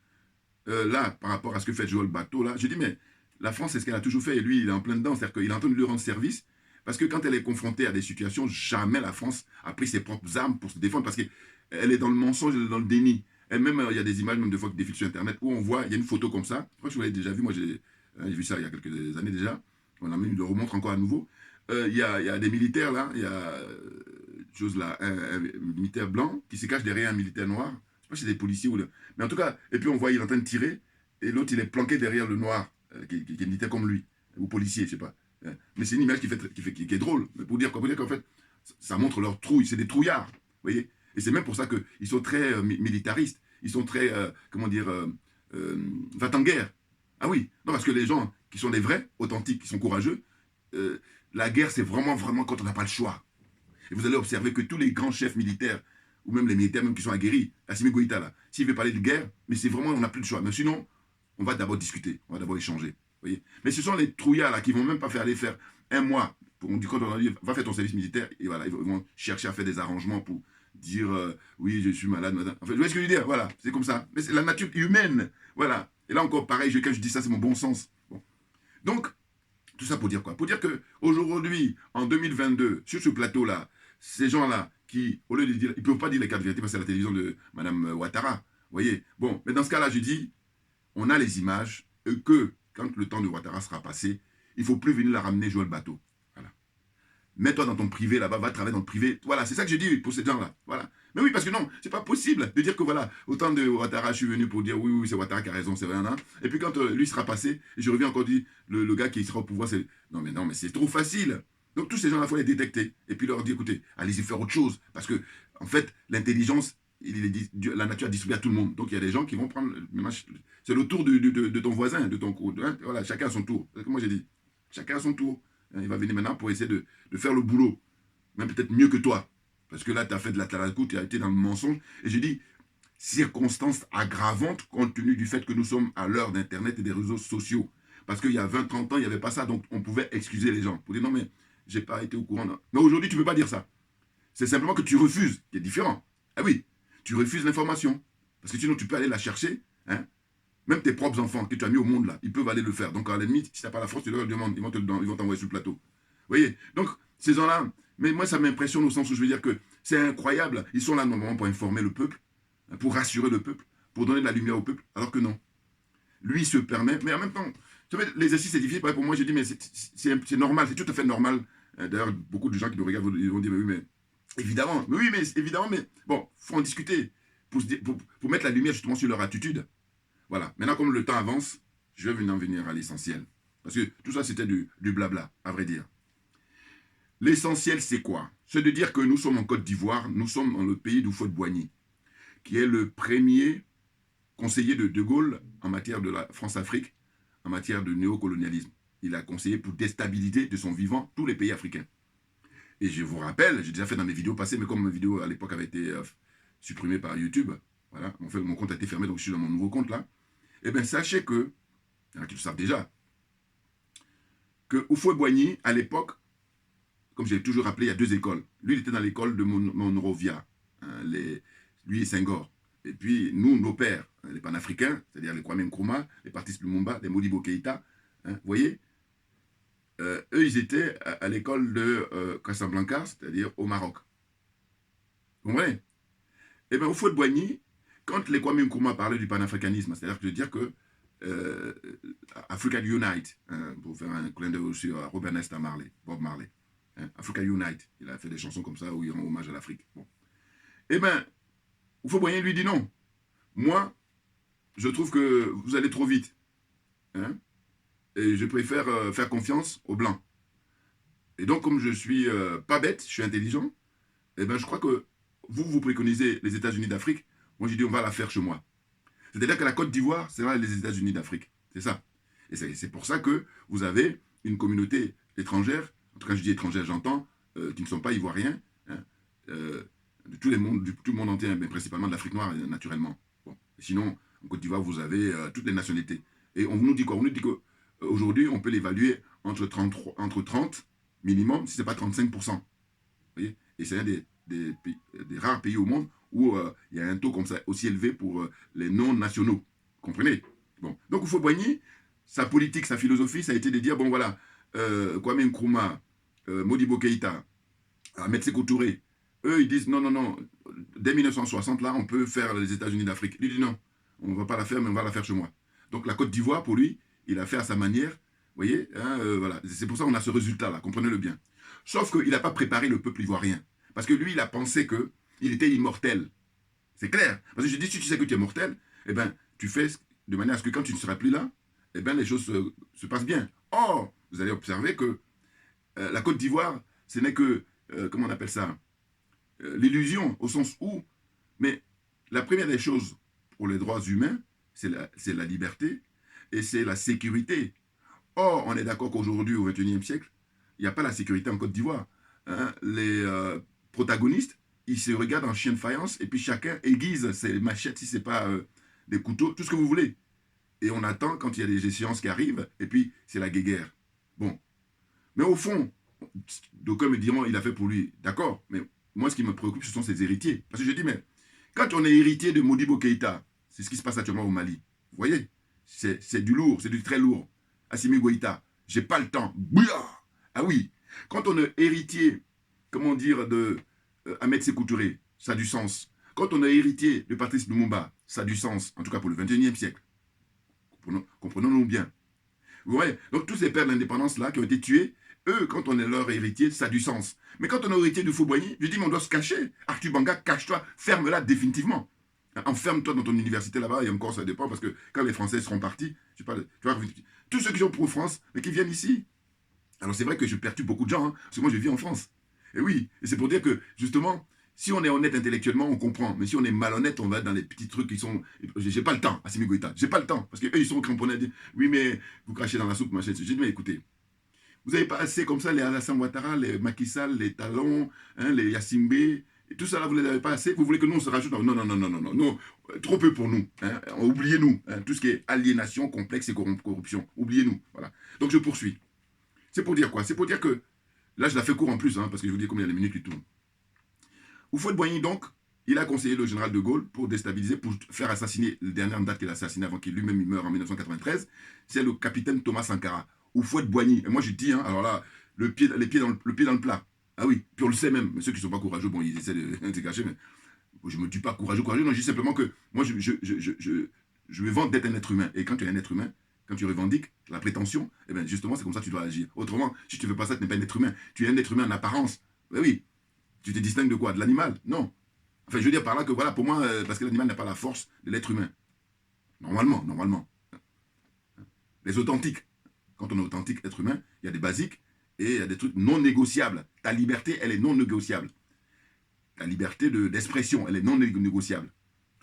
Speaker 3: là, par rapport à ce que fait Joël Bateau, là, je dis, mais la France, c'est ce qu'elle a toujours fait, et lui, il est en plein dedans. C'est-à-dire qu'il est en train de lui rendre service, parce que quand elle est confrontée à des situations, jamais la France a pris ses propres armes pour se défendre, parce qu'elle est dans le mensonge, elle est dans le déni. Elle-même, il y a des images, même des fois qui défilent sur Internet, où on voit, il y a une photo comme ça. Je crois que vous l'avez déjà vu, moi j'ai vu ça il y a quelques années déjà. On a même le remontre encore à nouveau. Il y a des militaires là, il y a chose là, un militaire blanc qui se cache derrière un militaire noir. Je ne sais pas si c'est des policiers ou... Mais en tout cas, et puis on voit, il est en train de tirer, et l'autre, il est planqué derrière le noir, qui est militaire comme lui, ou policier, je ne sais pas. Mais c'est une image qui est drôle. Mais pour dire quoi? Pour dire qu'en fait, ça montre leur trouille, c'est des trouillards. Vous voyez? Et c'est même pour ça qu'ils sont très militaristes. Ils sont très, comment dire, va-t-en-guerre. Ah oui, non, parce que les gens qui sont des vrais, authentiques, qui sont courageux, la guerre, c'est vraiment quand on n'a pas le choix. Et vous allez observer que tous les grands chefs militaires, ou même les militaires même qui sont aguerris, Assimi Goïta, là, s'il veut parler de guerre, mais c'est vraiment, on n'a plus le choix. Mais sinon, on va d'abord discuter, on va d'abord échanger. Vous voyez? Mais ce sont les trouillards, là, qui ne vont même pas aller faire un mois. Quand on leur dit, va faire ton service militaire, et voilà, ils vont chercher à faire des arrangements pour dire oui, je suis malade, madame. Enfin, vous voyez ce que je veux dire? Voilà, c'est comme ça. Mais c'est la nature humaine. Voilà. Et là encore, pareil, quand je dis ça, c'est mon bon sens. Bon. Donc, tout ça pour dire quoi? Pour dire qu'aujourd'hui, en 2022, sur ce plateau-là, ces gens-là, qui, au lieu de dire, ils ne peuvent pas dire les quatre vérités parce que c'est la télévision de Mme Ouattara. Vous voyez? Bon, mais dans ce cas-là, je dis, on a les images, et que, quand le temps de Ouattara sera passé, il ne faut plus venir la ramener Joël Bateau. Voilà. mets-toi dans ton privé là-bas, va travailler dans le privé. Voilà, c'est ça que je dis pour ces gens-là. Voilà. Mais oui, parce que non, c'est pas possible de dire que voilà, autant de Ouattara, je suis venu pour dire oui, c'est Ouattara qui a raison, c'est rien. Hein. Et puis quand lui sera passé, et je reviens encore dire, le gars qui sera au pouvoir, c'est non, mais c'est trop facile. Donc tous ces gens-là, il faut les détecter. Et puis leur dire, écoutez, allez-y faire autre chose. Parce que, en fait, l'intelligence, la nature a distribué à tout le monde. Donc il y a des gens qui vont prendre. C'est le tour de ton voisin, de ton cours. Hein, voilà, chacun a son tour. C'est ce que moi j'ai dit. Chacun a son tour. Hein, il va venir maintenant pour essayer de faire le boulot. Même peut-être mieux que toi. Parce que là, tu as fait de la taracou, tu as été dans le mensonge. Et je dis, circonstances aggravantes compte tenu du fait que nous sommes à l'heure d'Internet et des réseaux sociaux. Parce qu'il y a 20, 30 ans, il n'y avait pas ça. Donc on pouvait excuser les gens. Pour dire non, mais j'ai pas été au courant. Non. Mais aujourd'hui, tu ne peux pas dire ça. C'est simplement que tu refuses, qui est différent. Ah oui, tu refuses l'information. Parce que sinon, tu peux aller la chercher. Hein. Même tes propres enfants que tu as mis au monde là, ils peuvent aller le faire. Donc à la limite, si tu n'as pas la force, tu leur demandes, ils vont t'envoyer sur le plateau. Vous voyez. Donc, ces gens-là, mais moi, ça m'impressionne au sens où je veux dire que c'est incroyable. Ils sont là normalement pour informer le peuple, pour rassurer le peuple, pour donner de la lumière au peuple, alors que non. Lui, il se permet, mais en même temps, tu sais, l'exercice c'est difficile. Pour moi, j'ai dit, mais c'est normal, c'est tout à fait normal. D'ailleurs, beaucoup de gens qui nous regardent ils vont dire, mais oui, mais évidemment, mais bon, il faut en discuter pour mettre la lumière justement sur leur attitude. Voilà. Maintenant, comme le temps avance, je vais en venir à l'essentiel. Parce que tout ça, c'était du blabla, à vrai dire. L'essentiel, c'est quoi? C'est de dire que nous sommes en Côte d'Ivoire, nous sommes dans le pays d'Houphouët-Boigny, qui est le premier conseiller de De Gaulle en matière de la France-Afrique, en matière de néocolonialisme. Il a conseillé pour déstabiliser de son vivant tous les pays africains. Et je vous rappelle, j'ai déjà fait dans mes vidéos passées, mais comme ma vidéo à l'époque avait été supprimée par YouTube, voilà, en fait, mon compte a été fermé, donc je suis dans mon nouveau compte là, eh bien, sachez que, il y en a qui le savent déjà, que Houphouët-Boigny, à l'époque, comme j'ai toujours rappelé, il y a deux écoles. Lui, il était dans l'école de Monrovia, hein, lui et Senghor. Et puis, nous, nos pères, hein, les panafricains, c'est-à-dire les Kwame Nkrumah, les Patrice Lumumba, les Modibo Keïta, hein, vous voyez, eux, ils étaient à l'école de Casablanca, c'est-à-dire au Maroc. Vous comprenez? Eh bien, Houphouët-Boigny, quand les Kwame Nkrumah parlaient du panafricanisme, c'est-à-dire que je veux dire que Africa Unite, hein, pour faire un clin d'œil aussi à Robert Nesta Marley, Bob Marley, hein, Africa Unite, il a fait des chansons comme ça où il rend hommage à l'Afrique. Bon. Eh bien, Houphouët-Boigny lui dit non. Moi, je trouve que vous allez trop vite. Hein, et je préfère faire confiance aux Blancs. Et donc, comme je suis pas bête, je suis intelligent, eh ben, je crois que vous préconisez les États-Unis d'Afrique. Moi, j'ai dit, on va la faire chez moi. C'est-à-dire que la Côte d'Ivoire, c'est là les États-Unis d'Afrique. C'est ça. Et c'est pour ça que vous avez une communauté étrangère, en tout cas, je dis étrangère, j'entends, qui ne sont pas ivoiriens, hein, de tout le monde entier, mais principalement de l'Afrique noire, naturellement. Bon. Sinon, en Côte d'Ivoire, vous avez toutes les nationalités. Et on nous dit quoi? On nous dit qu'aujourd'hui, on peut l'évaluer entre 30 minimum, si ce n'est pas 35%. Vous voyez? Et c'est un des rares pays au monde où il y a un taux comme ça aussi élevé pour les non-nationaux. Comprenez? Bon. Donc, Houphouët-Boigny, sa politique, sa philosophie, ça a été de dire, bon voilà, Kwame Nkrumah, Modibo Keïta, Ahmed Sékou Touré, eux, ils disent, non, dès 1960, là, on peut faire les États-Unis d'Afrique. Lui dit, non, on ne va pas la faire, mais on va la faire chez moi. Donc, la Côte d'Ivoire, pour lui, il a fait à sa manière, vous voyez, hein, voilà. C'est pour ça qu'on a ce résultat-là, comprenez-le bien. Sauf qu'il n'a pas préparé le peuple ivoirien. Parce que lui, il a pensé qu'il était immortel. C'est clair. Parce que je dis, si tu sais que tu es mortel, eh bien, tu fais de manière à ce que quand tu ne seras plus là, eh bien, les choses se passent bien. Or, vous allez observer que la Côte d'Ivoire, ce n'est que, comment on appelle ça, l'illusion, au sens où, mais la première des choses pour les droits humains, c'est la liberté et c'est la sécurité. Or, on est d'accord qu'aujourd'hui, au XXIe siècle, il n'y a pas la sécurité en Côte d'Ivoire. Hein, les protagonistes, ils se regardent en chien de faïence et puis chacun aiguise ses machettes, si ce n'est pas des couteaux, tout ce que vous voulez. Et on attend quand il y a des échéances qui arrivent et puis c'est la guéguerre. Bon. Mais au fond, d'aucuns me diront, il a fait pour lui. D'accord, mais moi, ce qui me préoccupe, ce sont ses héritiers. Parce que je dis, mais quand on est héritier de Modibo Keïta, c'est ce qui se passe actuellement au Mali. Vous voyez, c'est du lourd, c'est du très lourd. Assimi Goïta, j'ai pas le temps. Bouya! Ah oui, quand on est héritier, comment dire, de Ahmed Sékou Touré, ça a du sens. Quand on est héritier de Patrice Lumumba, ça a du sens, en tout cas pour le XXIe siècle. Comprenons-nous bien. Vous voyez, donc tous ces pères d'indépendance là qui ont été tués, eux, quand on est leur héritier, ça a du sens. Mais quand on est héritier de Houphouët-Boigny, je dis, mais on doit se cacher. Arthur Banga, cache-toi, ferme-la définitivement. Enferme-toi dans ton université là-bas, et encore ça dépend, parce que quand les Français seront partis, je sais pas, tu vois, tous ceux qui sont pro-France, mais qui viennent ici. Alors c'est vrai que je perturbe beaucoup de gens, hein, parce que moi je vis en France. Et oui, et c'est pour dire que, justement, si on est honnête intellectuellement, on comprend. Mais si on est malhonnête, on va dans les petits trucs qui sont... J'ai pas le temps, Assimi Goïta. J'ai pas le temps. Parce qu'eux, ils sont cramponnés à dire, oui, mais vous crachez dans la soupe, machin. J'ai dit, mais écoutez, vous n'avez pas assez comme ça les Alassane Ouattara, les Macky Sall, les Talon, hein, les Yassimbe, et tout ça là, vous ne les avez pas assez. Vous voulez que nous, on se rajoute? Non, non, non, non, non, non, non. Trop peu pour nous. Hein. Oubliez-nous. Hein, tout ce qui est aliénation, complexe et corruption. Oubliez-nous. Voilà. Donc je poursuis. C'est pour dire quoi? C'est pour dire que, là je la fais court en plus, hein, parce que je vous dis combien de minutes qui tournent. Houphouët-Boigny, donc, il a conseillé le général de Gaulle pour déstabiliser, pour faire assassiner, la dernière date qu'il a assassiné avant qu'il lui-même meure en 1993, c'est le capitaine Thomas Sankara. Houphouët-Boigny. Et moi, je dis, hein, alors là, le pied dans le plat. Ah oui, puis on le sait même. Mais ceux qui ne sont pas courageux, bon, ils essaient de se cacher, mais je ne me dis pas courageux, non, je dis simplement que moi, je me vante d'être un être humain. Et quand tu es un être humain, quand tu revendiques la prétention, eh bien, justement, c'est comme ça que tu dois agir. Autrement, si tu ne veux pas ça, tu n'es pas un être humain. Tu es un être humain en apparence. Ben oui. Tu te distingues de quoi? De l'animal? Non. Enfin, je veux dire par là que, voilà, pour moi, parce que l'animal n'a pas la force de l'être humain. Normalement, normalement. Les authentiques. Quand on est authentique, être humain, il y a des basiques et il y a des trucs non négociables. Ta liberté, elle est non négociable. Ta liberté d'expression, elle est non négociable.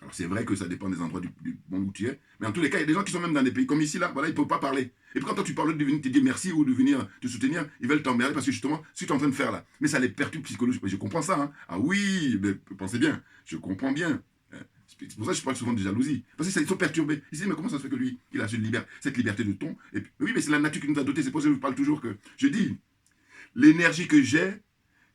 Speaker 3: Alors c'est vrai que ça dépend des endroits du monde où tu es, mais en tous les cas, il y a des gens qui sont même dans des pays comme ici, là, voilà, ils ne peuvent pas parler. Et puis quand toi, tu parles de venir te dire merci ou de venir te soutenir, ils veulent t'emmerder parce que justement, ce que tu es en train de faire là. Mais ça les perturbe psychologiquement. Je comprends ça, hein. Ah oui, mais pensez bien, je comprends bien. C'est pour ça que je parle souvent de jalousie. Parce qu'ils sont perturbés. Ils se disent, mais comment ça se fait que lui, il a cette liberté de ton? Et puis, oui, mais c'est la nature qui nous a dotés. C'est pour ça que je parle toujours que, je dis, l'énergie que j'ai,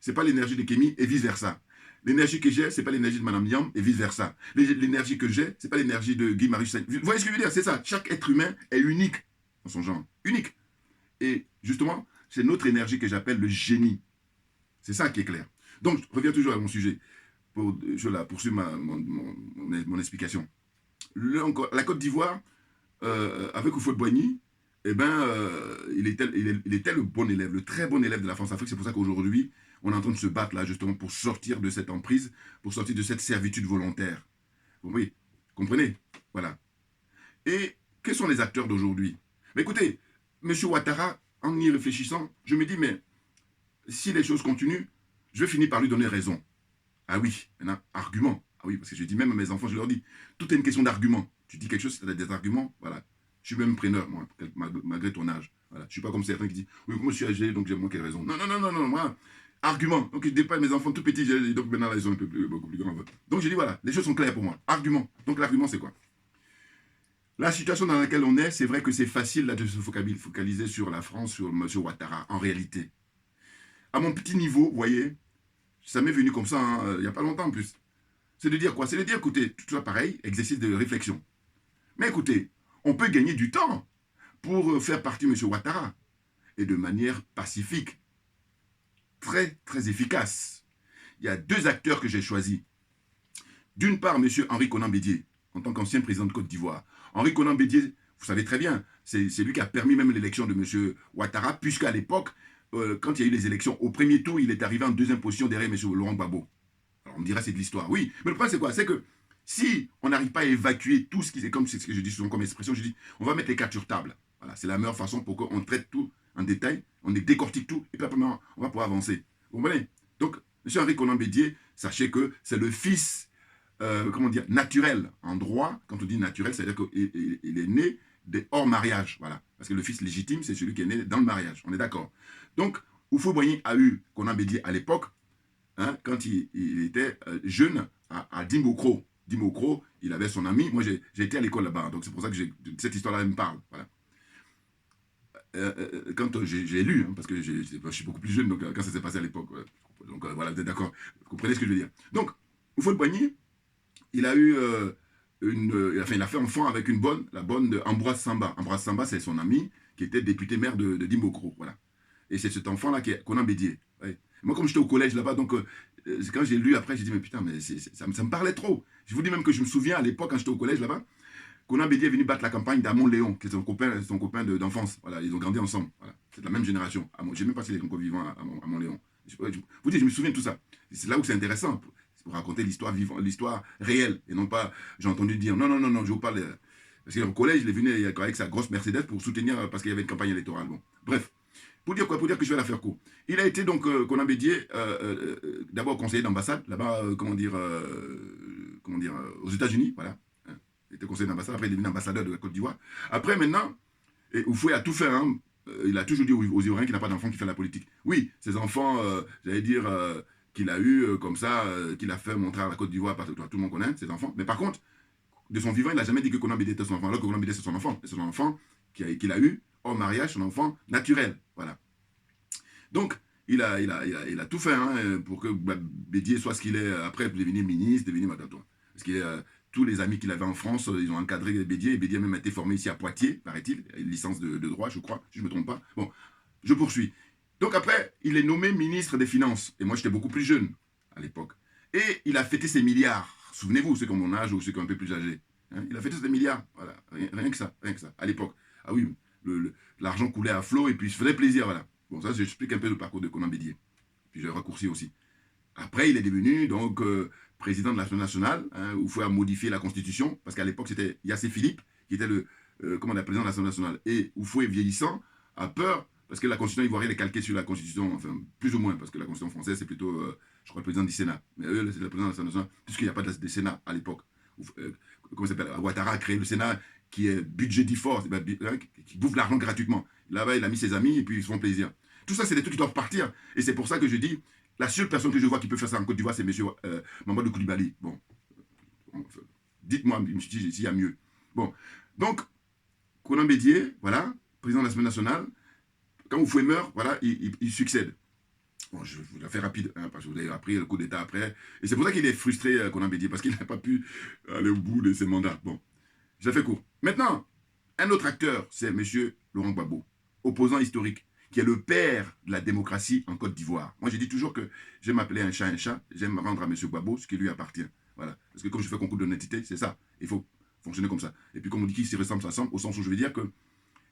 Speaker 3: c'est pas l'énergie de Kémy et vice-versa. L'énergie que j'ai, c'est pas l'énergie de Madame Niam et vice-versa. L'énergie que j'ai, c'est pas l'énergie de Guy Marius Sen. Vous voyez ce que je veux dire? C'est ça. Chaque être humain est unique dans son genre. Unique. Et justement, c'est notre énergie que j'appelle le génie. C'est ça qui est clair. Donc, je reviens toujours à mon sujet. Je la poursuis mon explication. La Côte d'Ivoire, avec Houphouët-Boigny, eh ben, il était le bon élève, le très bon élève de la France-Afrique. C'est pour ça qu'aujourd'hui, on est en train de se battre là, justement, pour sortir de cette emprise, pour sortir de cette servitude volontaire. Vous voyez, comprenez? Voilà. Et quels sont les acteurs d'aujourd'hui? Écoutez, M. Ouattara, en y réfléchissant, je me dis, mais si les choses continuent, je vais finir par lui donner raison. Ah oui, maintenant, argument. Ah oui, parce que je dis même à mes enfants, je leur dis, tout est une question d'argument. Tu dis quelque chose, c'est des arguments, voilà. Je suis même preneur, moi, malgré ton âge. Voilà. Je ne suis pas comme certains qui disent, oui, moi je suis âgé, donc j'ai moins quelle raison. Non, non, non, non, non, moi, argument. Donc je dépasse mes enfants tout petits, donc maintenant là, ils sont beaucoup plus grands. Donc je dis, voilà, les choses sont claires pour moi. Argument. Donc l'argument, c'est quoi? La situation dans laquelle on est, c'est vrai que c'est facile là, de se focaliser sur la France, sur M. Ouattara, en réalité. À mon petit niveau, vous voyez, ça m'est venu comme ça, hein, il n'y a pas longtemps en plus. C'est de dire quoi? C'est de dire, écoutez, tout ça pareil, exercice de réflexion. Mais écoutez, on peut gagner du temps pour faire partie de M. Ouattara, et de manière pacifique, très, très efficace. Il y a deux acteurs que j'ai choisis. D'une part, M. Henri Konan Bédié, en tant qu'ancien président de Côte d'Ivoire. Henri Konan Bédié, vous savez très bien, c'est lui qui a permis même l'élection de M. Ouattara, puisqu'à l'époque, quand il y a eu les élections, au premier tour, il est arrivé en deuxième position derrière M. Laurent Gbagbo. Alors on me dira c'est de l'histoire. Oui, mais le problème c'est quoi? C'est que si on n'arrive pas à évacuer tout ce qui est comme c'est ce que je dis souvent comme expression, je dis on va mettre les cartes sur table. Voilà, c'est la meilleure façon pour qu'on traite tout en détail, on décortique tout, et puis après on va pouvoir avancer. Vous comprenez? Donc, M. Henri Konan Bédié, sachez que c'est le fils, comment dire, naturel en droit. Quand on dit naturel, c'est-à-dire qu'il est né hors mariage. Voilà. Parce que le fils légitime, c'est celui qui est né dans le mariage. On est d'accord. Donc, Houphouët-Boigny a eu Konan Bédié à l'époque, hein, quand il était jeune, à Dimokro. Dimokro, il avait son ami. Moi, j'ai été à l'école là-bas. Donc, c'est pour ça que cette histoire-là me parle. Voilà. Quand j'ai lu, hein, parce que je suis beaucoup plus jeune, donc quand ça s'est passé à l'époque. Donc, voilà, vous êtes d'accord. Vous comprenez ce que je veux dire. Donc, Houphouët-Boigny, il a eu il a fait enfant avec la bonne de Ambroise Samba. Ambroise Samba, c'est son ami qui était député maire de Dimokro. Voilà. Et c'est cet enfant-là qu'on a Bédié. Ouais. Moi, comme j'étais au collège là-bas, donc quand j'ai lu après, j'ai dit, mais putain, mais ça me parlait trop. Je vous dis même que je me souviens à l'époque, quand j'étais au collège là-bas, Konan Bédié est venu battre la campagne d'Amon Léon, qui est son copain d'enfance. Voilà, ils ont grandi ensemble. Voilà. C'est de la même génération. Je ne sais même pas s'il est encore vivant à Amon Léon. Vous dites, je me souviens de tout ça. C'est là où c'est intéressant, pour raconter l'histoire vivante, l'histoire réelle, et non pas, j'ai entendu dire, non, je vous parle, parce qu'au collège, il est venu avec sa grosse Mercedes pour soutenir, parce qu'il y avait une campagne électorale. Bon. Bref, pour dire quoi, pour dire que je vais la faire court. Il a été donc, Konan Bédié, d'abord conseiller d'ambassade, là-bas, aux États-Unis, voilà. Il était conseiller d'ambassade, après il est devenu ambassadeur de la Côte d'Ivoire. Après, maintenant, Oufoué a tout fait, hein. Il a toujours dit aux Ivoiriens qu'il n'a pas d'enfant qui fait la politique. Oui, ses enfants, j'allais dire, qu'il a eu comme ça, qu'il a fait montrer à la Côte d'Ivoire, parce que tout le monde connaît ses enfants. Mais par contre, de son vivant, il n'a jamais dit que Konan Bédié était son enfant, alors que Konan Bédié c'est son enfant. C'est son enfant qu'il a eu hors mariage, son enfant naturel. Voilà. Donc, il a tout fait hein, pour que Bédié soit ce qu'il est après, devenir ministre, devenir matatois. Parce que tous les amis qu'il avait en France, ils ont encadré Bédié, et Bédié a même été formé ici à Poitiers, paraît-il, une licence de droit, je crois, si je ne me trompe pas. Bon, je poursuis. Donc après, il est nommé ministre des Finances, et moi j'étais beaucoup plus jeune à l'époque. Et il a fêté ses milliards. Souvenez-vous, ceux qui ont mon âge ou ceux qui sont un peu plus âgés. Hein, il a fêté ses milliards, voilà, rien que ça, à l'époque. Ah oui, l'argent coulait à flot, et puis il se faisait plaisir, voilà. Bon, ça, j'explique un peu le parcours de Konan Bédié. Puis je raccourcis aussi. Après, il est devenu, donc, président de l'Assemblée nationale, hein, où il faut modifier la Constitution, parce qu'à l'époque, c'était Yassé Philippe, qui était le président de l'Assemblée nationale. Et Oufoué, vieillissant, a peur, parce que la Constitution ivoirienne est calquée sur la Constitution, enfin, plus ou moins, parce que la Constitution française, c'est plutôt, je crois, le président du Sénat. Mais eux, c'est le président de l'Assemblée nationale, puisqu'il n'y a pas de Sénat à l'époque. Comment ça s'appelle? Ouattara a créé le Sénat, qui est budget fort, qui bouffe l'argent gratuitement. Là-bas, il a mis ses amis, et puis ils se font plaisir. Tout ça, c'est des trucs qui doivent partir. Et c'est pour ça que je dis, la seule personne que je vois qui peut faire ça en Côte d'Ivoire, c'est M. Mamadou Koulibaly. Bon, dites-moi s'il y a mieux. Bon, donc, Konan Bédié, voilà, président de l'Assemblée nationale, quand Oufoué meurt, voilà, il succède. Bon, je vous la fais rapide, hein, parce que vous avez appris le coup d'État après. Et c'est pour ça qu'il est frustré, Konan Bédié, parce qu'il n'a pas pu aller au bout de ses mandats. Bon, je la fais court. Maintenant, un autre acteur, c'est M. Laurent Gbagbo, opposant historique, qui est le père de la démocratie en Côte d'Ivoire. Moi, je dis toujours que j'aime appeler un chat, j'aime rendre à M. Gbagbo ce qui lui appartient. Voilà. Parce que comme je fais concours d'honnêteté, c'est ça. Il faut fonctionner comme ça. Et puis, comme on dit qu'il s'y ressemble, ça ressemble, au sens où je veux dire que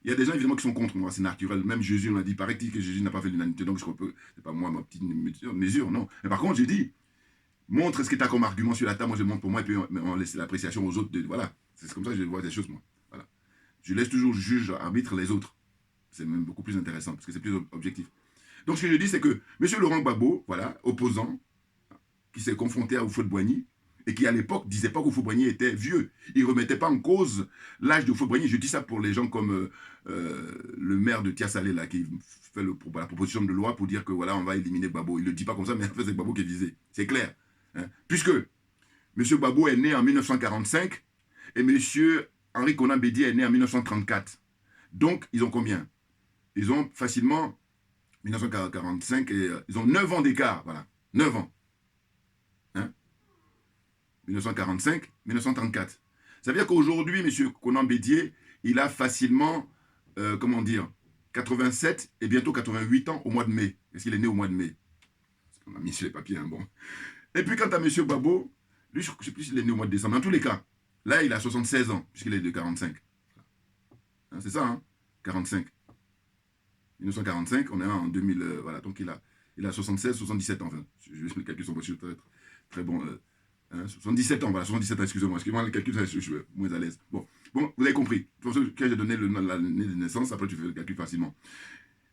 Speaker 3: il y a des gens, évidemment, qui sont contre moi. C'est naturel. Même Jésus, on a dit, paraît-il que Jésus n'a pas fait l'unanimité. Donc, c'est pas moi, ma petite mesure, non. Mais par contre, j'ai dit, montre ce que tu as comme argument sur la table. Moi, je montre pour moi, et puis on laisse l'appréciation aux autres. Voilà. C'est comme ça que je vois des choses, moi. Voilà. Je laisse toujours juge, arbitre les autres. C'est même beaucoup plus intéressant, parce que c'est plus objectif. Donc, ce que je dis, c'est que M. Laurent Gbagbo, voilà, opposant, qui s'est confronté à Houphouët-Boigny, et qui, à l'époque, disait pas qu'Houphouët-Boigny était vieux. Il ne remettait pas en cause l'âge de Houphouët-Boigny. Je dis ça pour les gens comme le maire de Tia-Salé, là, qui fait la proposition de loi pour dire que, voilà, on va éliminer Gbagbo. Il ne le dit pas comme ça, mais en fait, c'est Gbagbo qui est visé. C'est clair. Hein. Puisque M. Gbagbo est né en 1945, et M. Henri Konan Bédié est né en 1934. Donc, ils ont combien? Ils ont facilement 1945 et ils ont 9 ans d'écart, voilà, 9 ans. Hein? 1945, 1934. Ça veut dire qu'aujourd'hui, M. Konan Bédié, il a facilement, 87 et bientôt 88 ans au mois de mai. Est-ce qu'il est né au mois de mai? On a mis sur les papiers, hein, bon. Et puis quant à M. Gbagbo, lui, je ne sais plus s'il est né au mois de décembre. Dans tous les cas, là, il a 76 ans, puisqu'il est de 45. Hein, c'est ça, hein? 45. 1945, on est en 2000, voilà, donc il a 76, 77 ans, enfin, je vais calculer son voiture très, très bon, 77 ans, voilà, 77 ans, excusez-moi, le calcul, je suis moins à l'aise. Bon, vous avez compris, de toute façon, quand j'ai donné l'année de naissance, après tu fais le calcul facilement.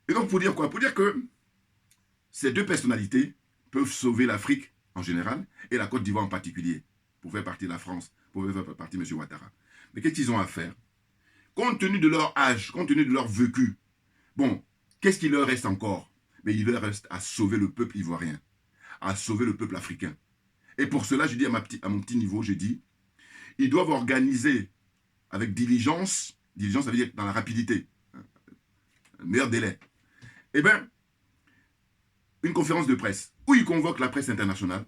Speaker 3: Et donc, pour dire quoi? Pour dire que ces deux personnalités peuvent sauver l'Afrique en général, et la Côte d'Ivoire en particulier, pour faire partie de la France, pour faire partie de M. Ouattara. Mais qu'est-ce qu'ils ont à faire? Compte tenu de leur âge, compte tenu de leur vécu, bon, qu'est-ce qu'il leur reste encore? Mais il leur reste à sauver le peuple ivoirien, à sauver le peuple africain. Et pour cela, je dis à mon petit niveau, je dis, ils doivent organiser avec diligence, ça veut dire dans la rapidité, le meilleur délai, eh bien, une conférence de presse, où ils convoquent la presse internationale,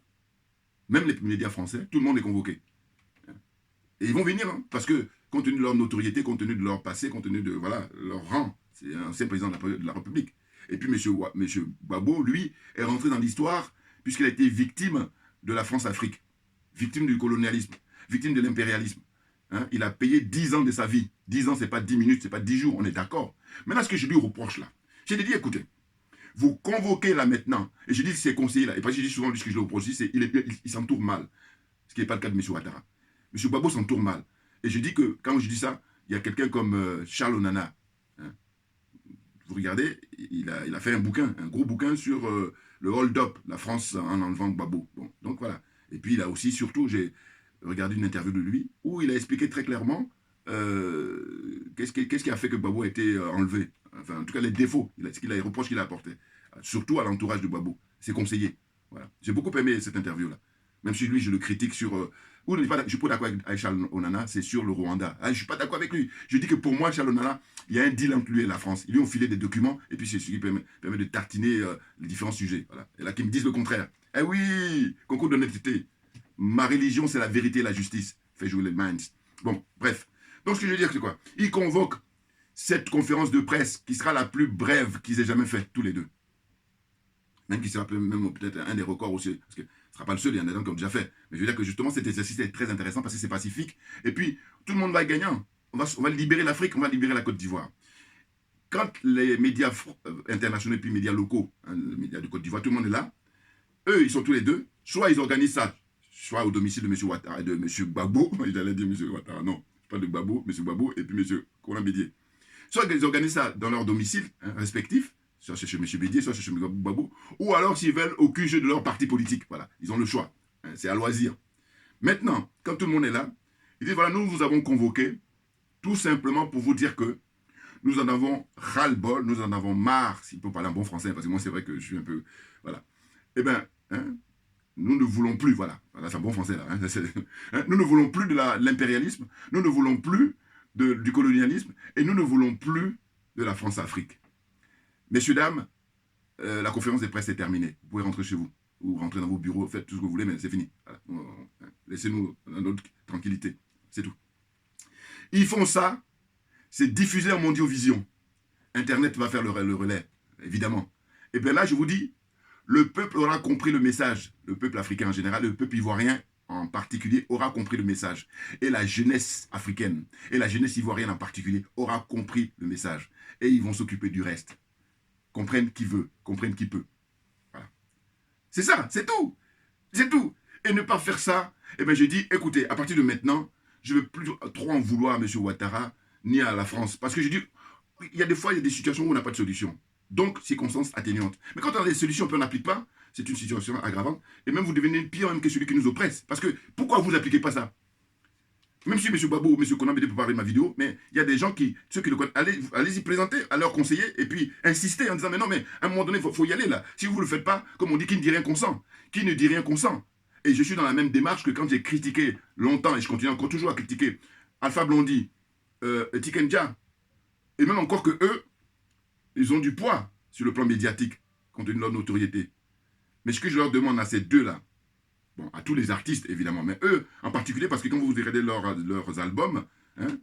Speaker 3: même les médias français, tout le monde est convoqué. Et ils vont venir, hein, parce que, compte tenu de leur notoriété, compte tenu de leur passé, compte tenu de voilà, leur rang, c'est un ancien président de la République. Et puis M. Gbagbo, lui, est rentré dans l'histoire puisqu'il a été victime de la France-Afrique, victime du colonialisme, victime de l'impérialisme. hein, il a payé 10 ans de sa vie. 10 ans, ce n'est pas 10 minutes, ce n'est pas 10 jours, on est d'accord. Maintenant, ce que je lui reproche là, j'ai dit, écoutez, vous convoquez là maintenant, et je dis ces conseillers là, et parce que je dis souvent ce que je le reproche, c'est il s'entoure mal. Ce qui n'est pas le cas de M. Ouattara. M. Gbagbo s'entoure mal. Et je dis que, quand je dis ça, il y a quelqu'un comme Charles Onana. Hein. Vous regardez, il a fait un bouquin, un gros bouquin sur le hold-up, la France en enlevant Gbagbo. Bon, donc voilà. Et puis il a aussi, surtout, j'ai regardé une interview de lui, où il a expliqué très clairement qu'est-ce qui a fait que Gbagbo a été enlevé. Enfin, en tout cas, les défauts, les reproches qu'il a apportés. Surtout à l'entourage de Gbagbo, ses conseillers. Voilà. J'ai beaucoup aimé cette interview-là. Même si lui, je le critique sur... je ne suis pas d'accord avec Charles Onana, c'est sur le Rwanda. Je ne suis pas d'accord avec lui. Je dis que pour moi, Charles Onana, il y a un deal entre lui et la France. Ils lui ont filé des documents, et puis c'est ce qui permet de tartiner les différents sujets. Voilà. Et là, qui me disent le contraire. Eh oui, concours d'honnêteté. Ma religion, c'est la vérité et la justice. Fait jouer les minds. Bon, bref. Donc, ce que je veux dire, c'est quoi? Il convoque cette conférence de presse qui sera la plus brève qu'ils aient jamais faite, tous les deux. Même qui sera même peut-être un des records aussi. Parce que ce ne sera pas le seul, il y en a d'autres qui ont déjà fait. Mais je veux dire que justement, cet exercice est très intéressant parce que c'est pacifique. Et puis, tout le monde va être gagnant. On va libérer l'Afrique, on va libérer la Côte d'Ivoire. Quand les médias internationaux et puis les médias locaux, hein, les médias de Côte d'Ivoire, tout le monde est là, eux, ils sont tous les deux. Soit ils organisent ça, soit au domicile de M. Ouattara et de M. Gbagbo. Il allait dire M. Ouattara, non. Je parle de Gbagbo, M. Gbagbo et puis M. Konan Bédié. Soit ils organisent ça dans leur domicile hein, respectif, soit chez M. Bédié, soit chez M. Gbagbo, ou alors s'ils veulent au QG de leur parti politique. Voilà, ils ont le choix. Hein, c'est à loisir. Maintenant, quand tout le monde est là, ils disent, voilà, nous vous avons convoqué tout simplement pour vous dire que nous en avons ras-le-bol, nous en avons marre, s'il peut parler en bon français, parce que moi c'est vrai que je suis un peu... Voilà. Eh bien, hein, nous ne voulons plus, voilà c'est un bon français là, hein, nous ne voulons plus de l'impérialisme, nous ne voulons plus du colonialisme, et nous ne voulons plus de la France-Afrique. Messieurs, dames, la conférence de presse est terminée. Vous pouvez rentrer chez vous, ou rentrer dans vos bureaux, faites tout ce que vous voulez, mais c'est fini. Voilà. Laissez-nous dans notre tranquillité, c'est tout. Ils font ça, c'est diffusé en mondiovision. Internet va faire le relais, évidemment. Et bien là, je vous dis, le peuple aura compris le message. Le peuple africain en général, le peuple ivoirien en particulier, aura compris le message. Et la jeunesse africaine, et la jeunesse ivoirienne en particulier, aura compris le message. Et ils vont s'occuper du reste. Comprennent qui veut, comprennent qui peut. Voilà. C'est ça, c'est tout. C'est tout. Et ne pas faire ça, eh bien je dis, écoutez, à partir de maintenant, je ne veux plus trop en vouloir à M. Ouattara, ni à la France. Parce que je dis, il y a des fois, il y a des situations où on n'a pas de solution. Donc, circonstances atténuantes. Mais quand on a des solutions, puis on n'applique pas, c'est une situation aggravante. Et même vous devenez pire même que celui qui nous oppresse. Parce que, pourquoi vous n'appliquez pas ça? Même si M. Gbagbo ou M. Konan Bédié peut parler de ma vidéo, mais il y a des gens qui, ceux qui le connaissent, allez-y présenter à leurs conseillers et puis insister en disant, mais non, mais à un moment donné, il faut y aller là. Si vous ne le faites pas, comme on dit, qui ne dit rien consent. Qui ne dit rien consent. Et je suis dans la même démarche que quand j'ai critiqué longtemps, et je continue encore toujours à critiquer, Alpha Blondy, Tikenja, et même encore que eux, ils ont du poids sur le plan médiatique, compte tenu de leur notoriété. Mais ce que je leur demande à ces deux-là, bon, à tous les artistes évidemment, mais eux en particulier, parce que quand vous regardez leurs albums, hein,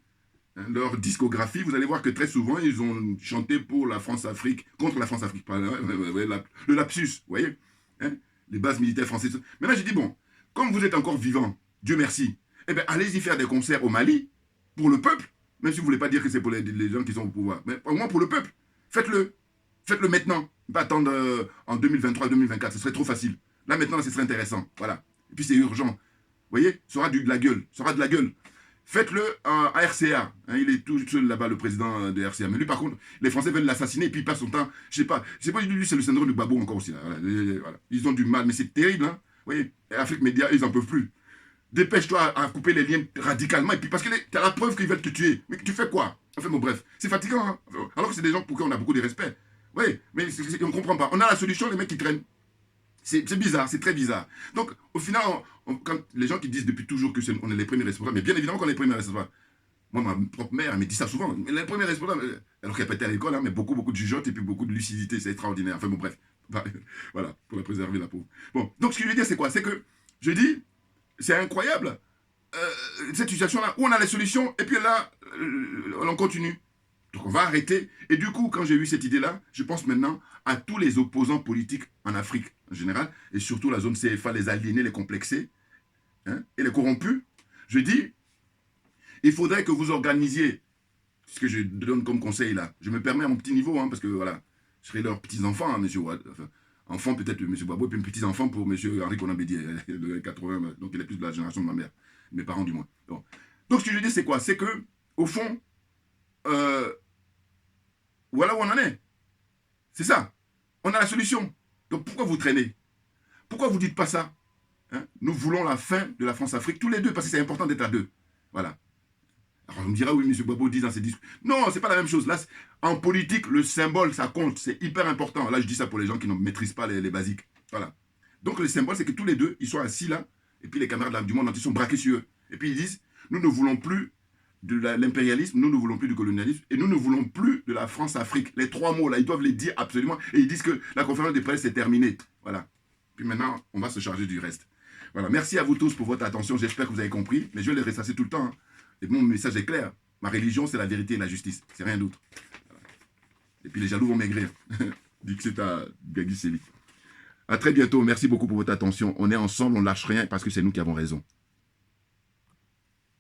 Speaker 3: leur discographie, vous allez voir que très souvent, ils ont chanté pour la France-Afrique, contre la France-Afrique, le lapsus, vous voyez, hein, les bases militaires françaises. Mais là, j'ai dit, bon, comme vous êtes encore vivants, Dieu merci, eh bien, allez-y faire des concerts au Mali, pour le peuple, même si vous ne voulez pas dire que c'est pour les gens qui sont au pouvoir, mais au moins pour le peuple. Faites-le. Faites-le maintenant. Pas attendre en 2023-2024, ce serait trop facile. Là, maintenant, ce serait intéressant. Voilà. Et puis, c'est urgent. Vous voyez, ça aura de la gueule. Ça aura de la gueule. Faites-le à RCA. Hein, il est tout seul là-bas, le président de RCA. Mais lui, par contre, les Français veulent l'assassiner et puis il passe son temps. Je sais pas, lui, c'est le syndrome de Gbagbo encore aussi. Là. Voilà. Ils ont du mal, mais c'est terrible. Hein. Vous voyez, Afrique Média, ils n'en peuvent plus. Dépêche-toi à couper les liens radicalement. Et puis, parce que tu as la preuve qu'ils veulent te tuer. Mais tu fais quoi? Enfin, bon, bref. C'est fatigant. Hein. Alors que c'est des gens pour qui on a beaucoup de respect. Oui, mais on ne comprend pas. On a la solution, les mecs qui traînent. C'est bizarre, c'est très bizarre. Donc, au final, quand les gens qui disent depuis toujours qu'on est les premiers responsables, mais bien évidemment qu'on est les premiers responsables. Moi, ma propre mère, elle me dit ça souvent. Mais les premiers responsables, alors qu'elle pétait à l'école, hein, mais beaucoup de jugeotes et puis beaucoup de lucidité, c'est extraordinaire. Enfin bon, bref. Voilà, pour la préserver, la pauvre. Bon, donc ce que je veux dire, c'est quoi? C'est que, je dis, c'est incroyable, cette situation-là, où on a les solutions, et puis là, on continue. Donc on va arrêter. Et du coup, quand j'ai eu cette idée-là, je pense maintenant à tous les opposants politiques en Afrique en général, et surtout la zone CFA, les aliénés, les complexés, hein, et les corrompus. Je dis, Il faudrait que vous organisiez ce que je donne comme conseil là. Je me permets à mon petit niveau, hein, parce que voilà, je serai leurs petits-enfants, hein, monsieur Ouad. Enfin, enfants peut-être monsieur Babou, et puis petits-enfants pour monsieur Henri Konambédié, de 80, donc il est plus de la génération de ma mère, mes parents du moins. Donc ce que je dis, c'est quoi? C'est que, au fond, voilà où on en est. C'est ça. On a la solution. Donc pourquoi vous traînez? Pourquoi vous ne dites pas ça, hein? Nous voulons la fin de la France-Afrique, tous les deux, parce que c'est important d'être à deux. Voilà. Alors on me dira, oui, M. Babo dit dans ses discours. Non, c'est pas la même chose. Là, en politique, le symbole, ça compte. C'est hyper important. Là, je dis ça pour les gens qui ne maîtrisent pas les basiques. Voilà. Donc le symbole, c'est que tous les deux, ils sont assis là, et puis les camarades du monde entier sont braqués sur eux. Et puis ils disent, nous ne voulons plus de l'impérialisme, nous ne voulons plus du colonialisme, et nous ne voulons plus de la France-Afrique. Les trois mots là, ils doivent les dire absolument, et ils disent que la conférence de presse est terminée. Voilà. Puis maintenant, on va se charger du reste. Voilà. Merci à vous tous pour votre attention, j'espère que vous avez compris, mais je vais les ressasser tout le temps, hein. Et mon message est clair. Ma religion, c'est la vérité et la justice. C'est rien d'autre. Voilà. Et puis les jaloux vont maigrir. Dit que c'est à Gagui Séli. À très bientôt. Merci beaucoup pour votre attention. On est ensemble, on ne lâche rien parce que c'est nous qui avons raison.